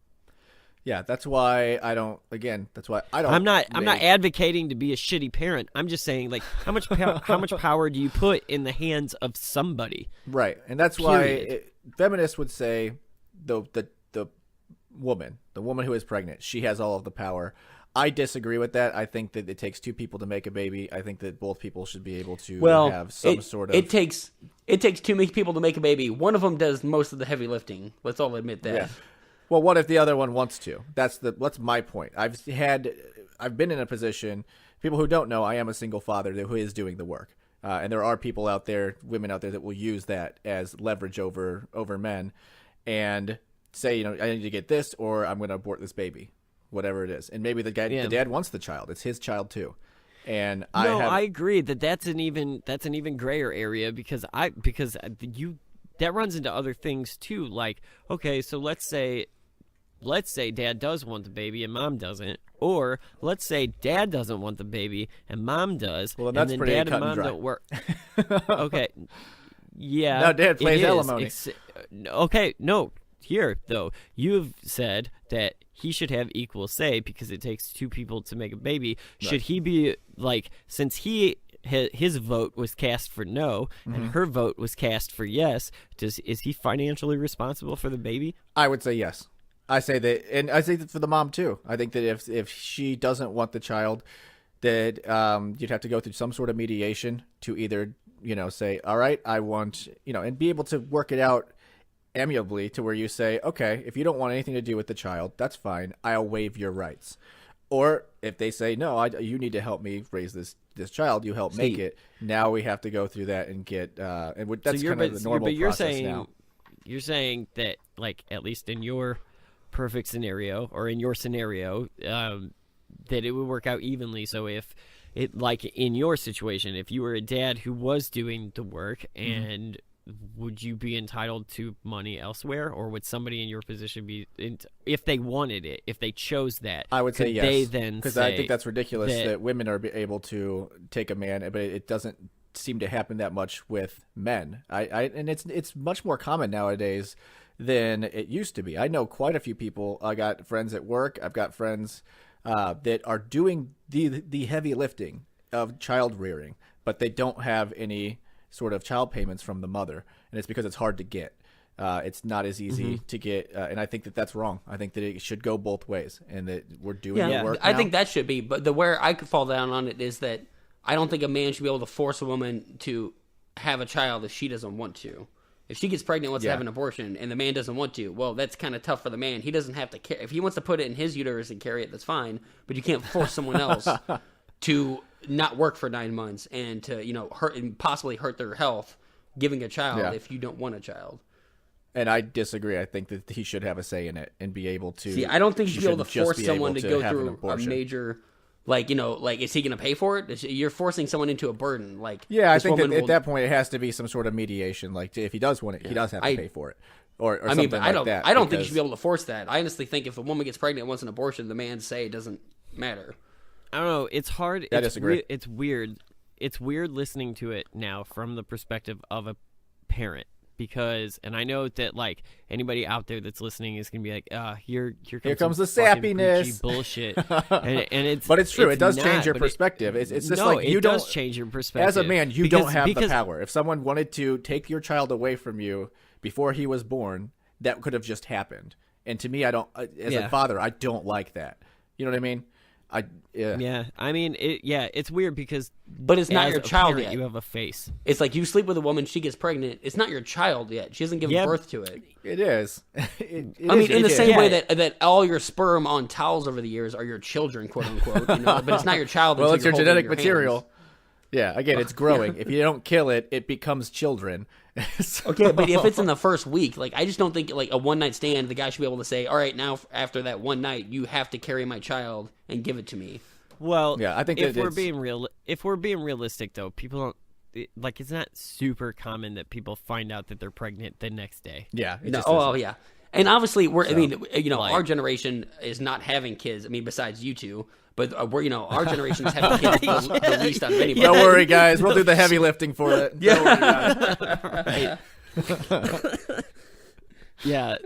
Yeah, that's why I don't. Again, that's why I don't. I'm not advocating to be a shitty parent. I'm just saying, how much power do you put in the hands of somebody? Right, and that's Period. why feminists would say the woman who is pregnant, she has all of the power. I disagree with that. I think that it takes two people to make a baby. I think that both people should be able to have some sort of. It takes too many people to make a baby. One of them does most of the heavy lifting. Let's all admit that. Yeah. Well, what if the other one wants to? That's my point. I've been in a position. People who don't know, I am a single father who is doing the work, and there are people out there, women out there, that will use that as leverage over men, and say, I need to get this, or I'm going to abort this baby, whatever it is. And maybe the dad wants the child. It's his child too. And I agree that's an even grayer area because that runs into other things too. Okay, so let's say dad does want the baby and mom doesn't, or let's say dad doesn't want the baby and mom does. Well, that's and then pretty dad cut and and mom dry. don't work. Okay, yeah. Now dad plays it is. alimony. Okay, no. Here though, you've said that he should have equal say because it takes two people to make a baby. Right. Should he be since his vote was cast for no and her vote was cast for yes, is he financially responsible for the baby? I would say yes. I say that, and I say that for the mom too. I think that if she doesn't want the child, that you'd have to go through some sort of mediation to either, say, all right, I want, and be able to work it out amicably to where you say, okay, if you don't want anything to do with the child, that's fine. I'll waive your rights. Or if they say, no, you need to help me raise this child, you help make it. Now we have to go through that and get, that's kind of the normal process now. You're saying that, like, at least in your perfect scenario, or in your scenario, that it would work out evenly. So if it, like in your situation, if you were a dad who was doing the work, and would you be entitled to money elsewhere, or would somebody in your position be, if they wanted it, if they chose that? I would say yes. They then, because I think that's ridiculous that women are able to take a man, but it doesn't seem to happen that much with men. And it's much more common nowadays than it used to be. I know quite a few people. I got friends at work. I've got friends that are doing the heavy lifting of child rearing, but they don't have any sort of child payments from the mother, and it's because it's hard to get. It's not as easy to get, and I think that that's wrong. I think that it should go both ways, and that we're doing the work now. I think that should be, but where I could fall down on it is that I don't think a man should be able to force a woman to have a child if she doesn't want to. If she gets pregnant, wants to have an abortion, and the man doesn't want to, well, that's kind of tough for the man. He doesn't have to care. If he wants to put it in his uterus and carry it, that's fine. But you can't force someone else to not work for 9 months and to hurt and possibly hurt their health giving a child if you don't want a child. And I disagree. I think that he should have a say in it and be able to. See, I don't think you should be able to force someone to go through a major. Like, is he going to pay for it? You're forcing someone into a burden. Like, yeah, I think that at that point it has to be some sort of mediation. Like, if he does want it, he does have to pay for it, or something like that. I don't think you should be able to force that. I honestly think if a woman gets pregnant and wants an abortion, the man's say doesn't matter. I don't know. It's hard. I disagree. It's weird. It's weird listening to it now from the perspective of a parent. Because, and I know that, like, anybody out there that's listening is going to be like, here comes the sappiness. Bullshit. and it's, but it's true. It's it does not, change your perspective. It's just no, like you it don't. Does change your perspective. As a man, you don't have the power. If someone wanted to take your child away from you before he was born, that could have just happened. And to me, I don't. As a father, I don't like that. You know what I mean? Yeah. I mean, it's weird because, but it's not your child parent, yet. You have a face. It's like you sleep with a woman, she gets pregnant. It's not your child yet. She hasn't given birth to it. It is. In the same way that all your sperm on towels over the years are your children, quote unquote. But it's not your child. Well, it's your genetic your material. Hands. Yeah, again, it's growing. If you don't kill it, it becomes children. Okay, but if it's in the first week, like, I just don't think, like, a one-night stand, the guy should be able to say, all right, now after that one night, you have to carry my child and give it to me. Well, yeah, I think if we're being realistic, though, people don't, it's not super common that people find out that they're pregnant the next day. Yeah. Yeah. And obviously, our generation is not having kids. I mean, besides you two. But our generation is having kids the least out of anybody. Don't worry, guys. We'll do the heavy lifting for it. Yeah. Yeah.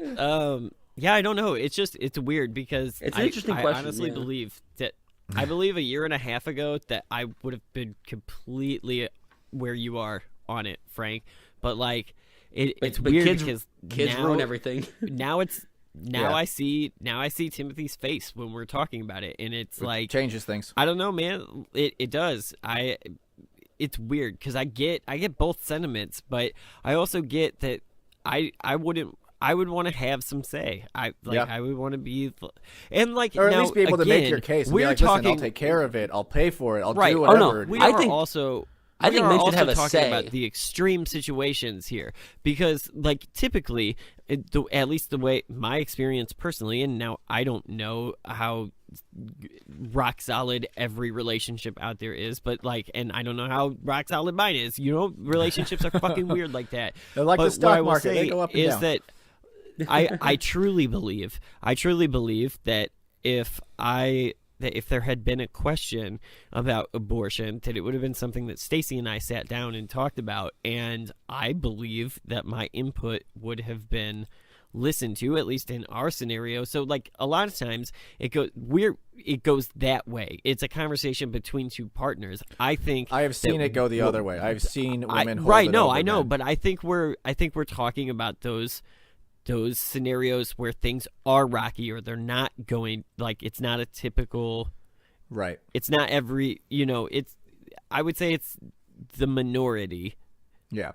I don't know. It's weird because it's an interesting question. I honestly believe that a year and a half ago that I would have been completely where you are on it, Frank. But like, it's weird because kids ruin everything. I see Timothy's face when we're talking about it, and it changes things. I don't know, man. It does. It's weird because I get both sentiments, but I also get that I would want to have some say. I would want to be, and like, or at now, least be able to make your case. And we're be like, talking. Listen, I'll take care of it. I'll pay for it. I'll right. do whatever. I think men should have a say about the extreme situations here because, like, typically, at least the way my experience personally, and now I don't know how rock solid every relationship out there is, but like, and I don't know how rock solid mine is. Relationships are fucking weird like that. They're like but the stock market; say they go up and is down. That I truly believe that if there had been a question about abortion, that it would have been something that Stacey and I sat down and talked about, and I believe that my input would have been listened to, at least in our scenario. So, like, a lot of times it goes that way. It's a conversation between two partners. I think I have seen it go the other way. I've seen women hold right. it No, over I know, men. but I think we're talking about those those scenarios where things are rocky or they're not going, like, it's not a typical, right. It's not every, I would say it's the minority. Yeah.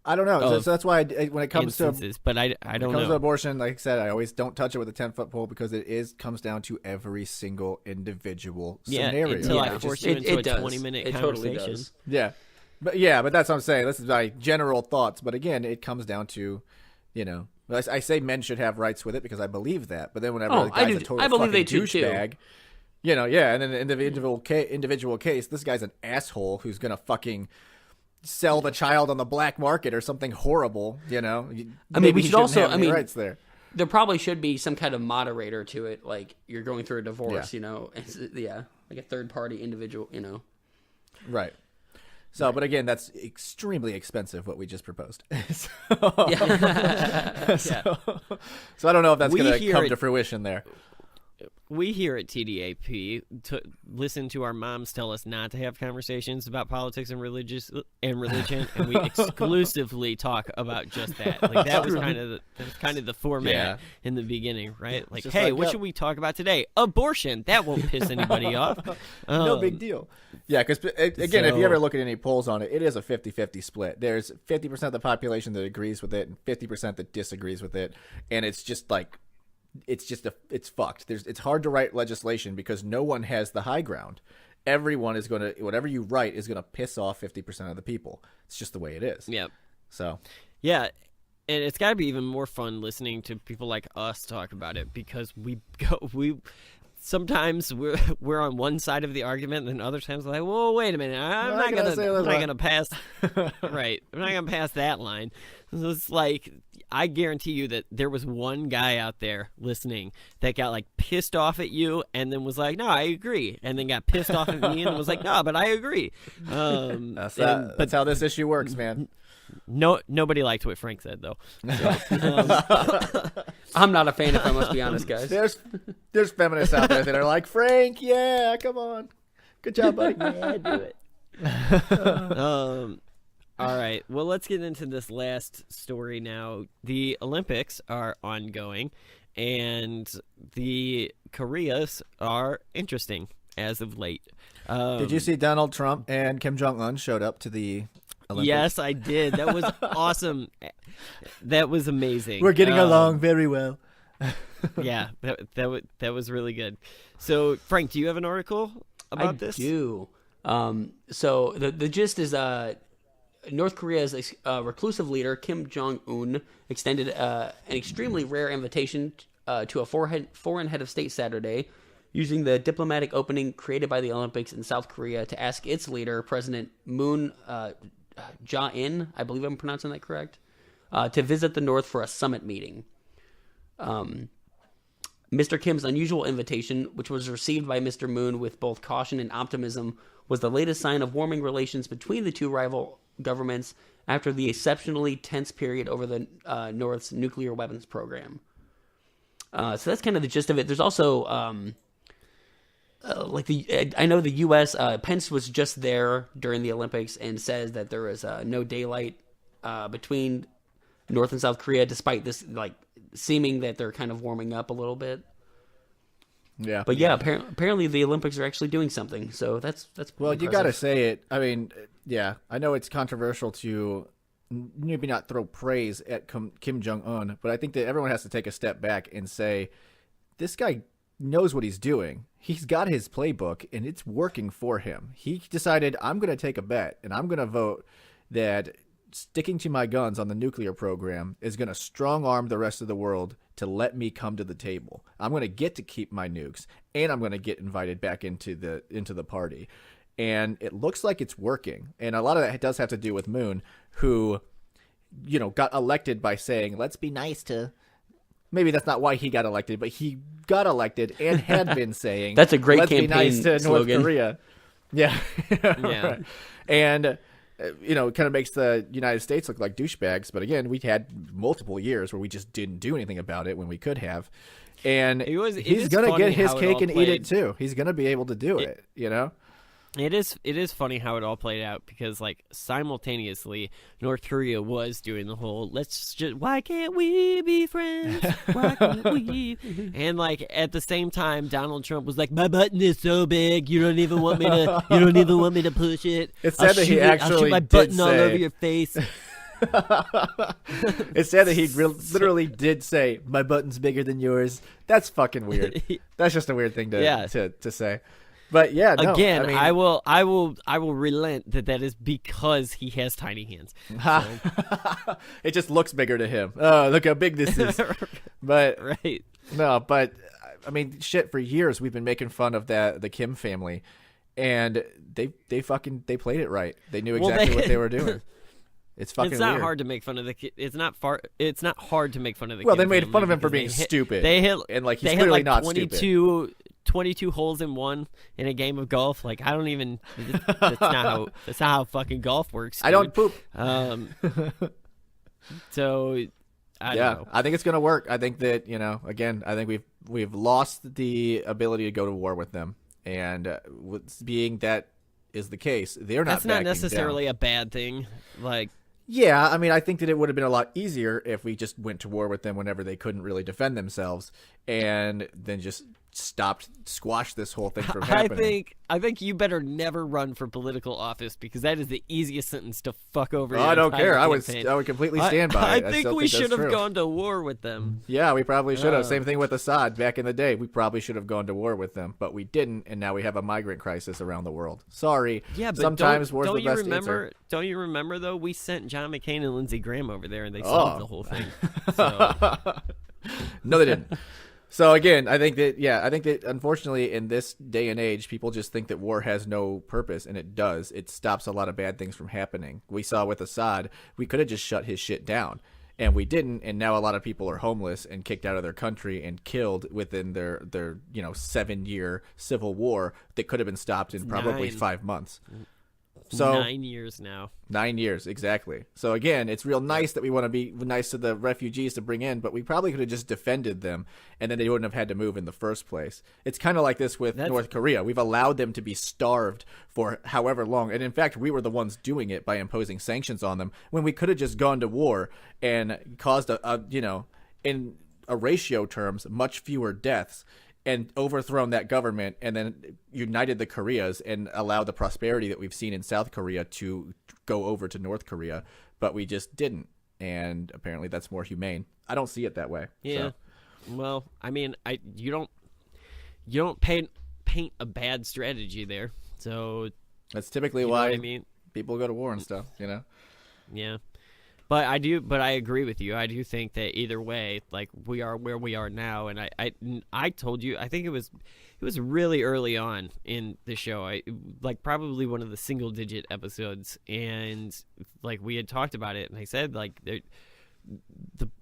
I don't know. So that's why when it comes to, but I don't know. When it comes to abortion, like I said, I always don't touch it with a 10-foot pole because comes down to every single individual scenario. Until I force you into a 20-minute conversation. Totally does. Yeah. But that's what I'm saying. This is my general thoughts. But again, it comes down to, I say men should have rights with it because I believe that. But then whenever the guy's a total fucking douchebag, and then in the individual case, this guy's an asshole who's going to fucking sell the child on the black market or something horrible, we should also, rights there. There probably should be some kind of moderator to it, like you're going through a divorce, like a third party individual, Right. So, right. But again, that's extremely expensive, what we just proposed. So I don't know if that's going to come to fruition there. We here at TDAP listen to our moms tell us not to have conversations about politics and religion, and we exclusively talk about just that. Like that was kind of the format in the beginning, right? Like, hey, what should we talk about today? Abortion. That won't piss anybody off. No big deal. Yeah, because again, if you ever look at any polls on it, it is a 50-50 split. There's 50% of the population that agrees with it and 50% that disagrees with it, and it's just like. It's fucked. It's hard to write legislation because no one has the high ground. Everyone is going to, whatever you write is going to piss off 50% of the people. It's just the way it is. Yep. So. Yeah. And it's got to be even more fun listening to people like us talk about it because sometimes we're on one side of the argument, and then other times we're like, whoa, wait a minute, I'm not gonna pass. Right, I'm not gonna pass that line. So it's like I guarantee you that there was one guy out there listening that got like pissed off at you, and then was like, no, I agree, and then got pissed off at me and was like, no, but I agree. That's how this issue works, man. Nobody liked what Frank said, though. So, I'm not a fan, if I must be honest, guys. There's feminists out there that are like, Frank, yeah, come on. Good job, buddy. Yeah, do it. All right. Well, let's get into this last story now. The Olympics are ongoing, and the Koreas are interesting as of late. Did you see Donald Trump and Kim Jong-un showed up to the Olympics? Yes, I did. That was awesome. That was amazing. We're getting along very well. Yeah, that was really good. So, Frank, do you have an article about this? I do. So the gist is North Korea's reclusive leader, Kim Jong-un, extended an extremely rare invitation to a foreign head of state Saturday, using the diplomatic opening created by the Olympics in South Korea to ask its leader, President Moon Jae-in, I believe I'm pronouncing that correct, to visit the North for a summit meeting. Mr. Kim's unusual invitation, which was received by Mr. Moon with both caution and optimism, was the latest sign of warming relations between the two rival governments after the exceptionally tense period over the North's nuclear weapons program. So that's kind of the gist of it. There's also, I know the U.S., Pence was just there during the Olympics and says that there is no daylight between North and South Korea, despite this, seeming that they're kind of warming up a little bit. Yeah. But apparently the Olympics are actually doing something. So that's well, impressive. You got to say it. I mean, yeah, I know it's controversial to maybe not throw praise at Kim Jong-un, but I think that everyone has to take a step back and say, this guy knows what he's doing. He's got his playbook, and it's working for him. He decided, I'm going to take a bet, and I'm going to vote that sticking to my guns on the nuclear program is going to strong-arm the rest of the world to let me come to the table. I'm going to get to keep my nukes, and I'm going to get invited back into the party. And it looks like it's working. And a lot of that does have to do with Moon, who, got elected by saying, let's be nice to... Maybe that's not why he got elected, but he got elected and had been saying, that's a great let's campaign be nice to slogan. North Korea. Yeah. Yeah. Right. And... it kind of makes the United States look like douchebags. But again, we had multiple years where we just didn't do anything about it when we could have. And he's going to get his cake and eat it too. He's going to be able to do it, It is funny how it all played out because, like, simultaneously, North Korea was doing the whole why can't we be friends? Why can't we? And, like, at the same time, Donald Trump was like, my button is so big, you don't even want me to push it. It's sad that he actually I'll shoot my did button all say- over your face. It's sad that he literally did say, my button's bigger than yours. That's fucking weird. That's just a weird thing to say. But yeah, no, Again, I mean, I will relent that is because he has tiny hands. So. It just looks bigger to him. Oh, look how big this is. But Right. no, but I mean, shit. For years, we've been making fun of the Kim family, and they played it right. They knew exactly what they were doing. It's fucking. It's not weird. hard to make fun of the kid. It's not hard to make fun of the. Well, Kim they made family fun of him for because being stupid. They hit and like he's they clearly hit, not like, stupid. 22 holes in one in a game of golf. Like, I don't even. That's not how fucking golf works. Dude. I don't poop. So. I don't know. I think it's gonna work. I think that again, I think we've lost the ability to go to war with them, and being that is the case, they're not. That's not backing necessarily down. a bad thing. Like. Yeah, I mean, I think that it would have been a lot easier if we just went to war with them whenever they couldn't really defend themselves, and then just squash this whole thing from happening. I think you better never run for political office because that is the easiest sentence to fuck over. I don't care. I would campaign. completely stand by it. I think we should have gone to war with them. Yeah, we probably should have. Same thing with Assad back in the day. We probably should have gone to war with them, but we didn't, and now we have a migrant crisis around the world. Sorry. Yeah, but sometimes war's the best answer. Don't you remember though? We sent John McCain and Lindsey Graham over there, and they solved the whole thing. So. No, they didn't. So again, I think that unfortunately in this day and age, people just think that war has no purpose, and it does. It stops a lot of bad things from happening. We saw with Assad, we could have just shut his shit down, and we didn't, and now a lot of people are homeless and kicked out of their country and killed within their 7-year civil war that could have been stopped in probably 5 months. So 9 years now. 9 years, exactly. So again, it's real nice that we want to be nice to the refugees to bring in, but we probably could have just defended them, and then they wouldn't have had to move in the first place. It's kind of like this with North Korea. We've allowed them to be starved for however long, and in fact, we were the ones doing it by imposing sanctions on them when we could have just gone to war and caused in a ratio terms, much fewer deaths, and overthrown that government, and then united the Koreas and allowed the prosperity that we've seen in South Korea to go over to North Korea, but we just didn't, and apparently that's more humane. I don't see it that way. Yeah. So. Well, I mean, you don't paint a bad strategy there, so that's typically why I mean, people go to war and stuff. Yeah. But I agree with you. I do think that either way, like, we are where we are now, and I told you, I think it was really early on in the show, like probably one of the single digit episodes, and like we had talked about it, and I said like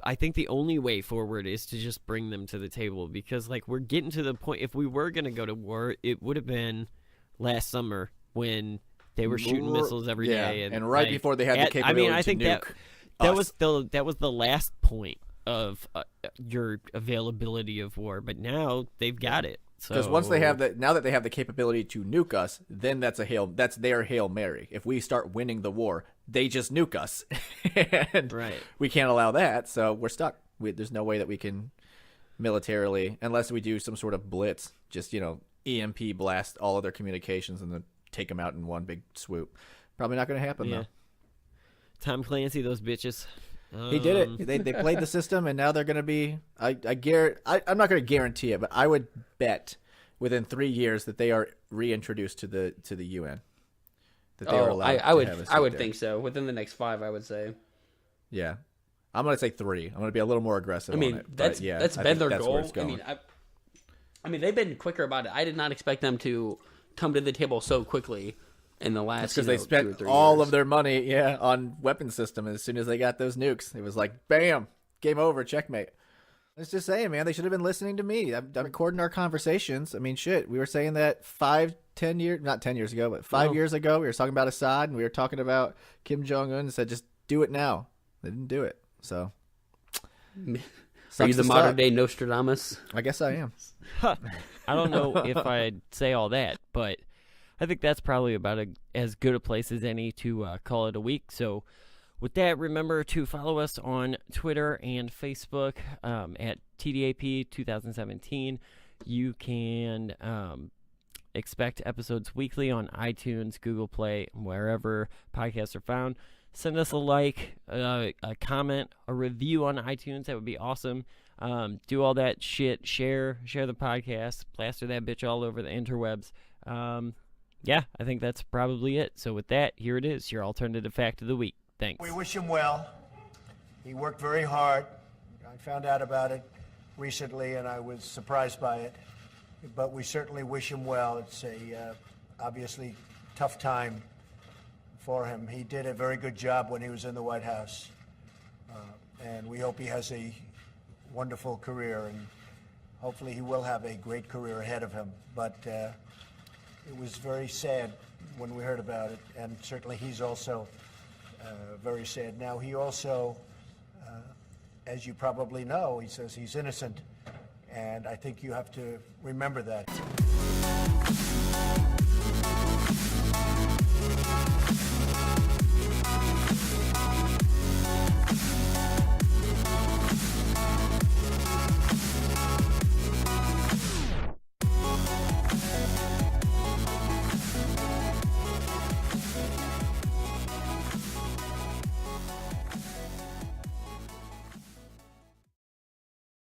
I think the only way forward is to just bring them to the table, because like we're getting to the point, if we were going to go to war, it would have been last summer when they were shooting missiles every day, and right before they had the capability to nuke. That was the last point of your availability of war, but now they've got it. Because once they have now that they have the capability to nuke us, then that's their Hail Mary. If we start winning the war, they just nuke us, and we can't allow that, so we're stuck. There's no way that we can militarily, unless we do some sort of blitz, just EMP blast all of their communications and then take them out in one big swoop. Probably not going to happen though. Tom Clancy, those bitches. He did it. They played the system, and now they're going to be. I'm not going to guarantee it, but I would bet within 3 years that they are reintroduced to the UN. That they are allowed. I would think so. Within the next 5, I would say. Yeah, I'm going to say 3. I'm going to be a little more aggressive. I mean, on it, that's been their goal. I mean, they've been quicker about it. I did not expect them to come to the table so quially. In the last, because they spent all of their money, on weapon system. As soon as they got those nukes, it was like, bam, game over, checkmate. Let's just say, man, they should have been listening to me. I'm recording our conversations. I mean, shit, we were saying that 5-10 years, not 10 years ago, but 5 years ago, we were talking about Assad, and we were talking about Kim Jong-un, and said, just do it now. They didn't do it, so. Are you the modern day Nostradamus? I guess I am. I don't know if I'd say all that, but I think that's probably about as good a place as any to call it a week. So with that, remember to follow us on Twitter and Facebook at TDAP 2017. You can expect episodes weekly on iTunes, Google Play, wherever podcasts are found. Send us a like, a comment, a review on iTunes. That would be awesome. Do all that shit. Share the podcast. Plaster that bitch all over the interwebs. Yeah, I think that's probably it. So with that, here it is, your alternative fact of the week. Thanks. We wish him well. He worked very hard. I found out about it recently, and I was surprised by it. But we certainly wish him well. It's a obviously tough time for him. He did a very good job when he was in the White House. And we hope he has a wonderful career, and hopefully he will have a great career ahead of him. But it was very sad when we heard about it, and certainly he's also very sad. Now, he also, as you probably know, he says he's innocent, and I think you have to remember that.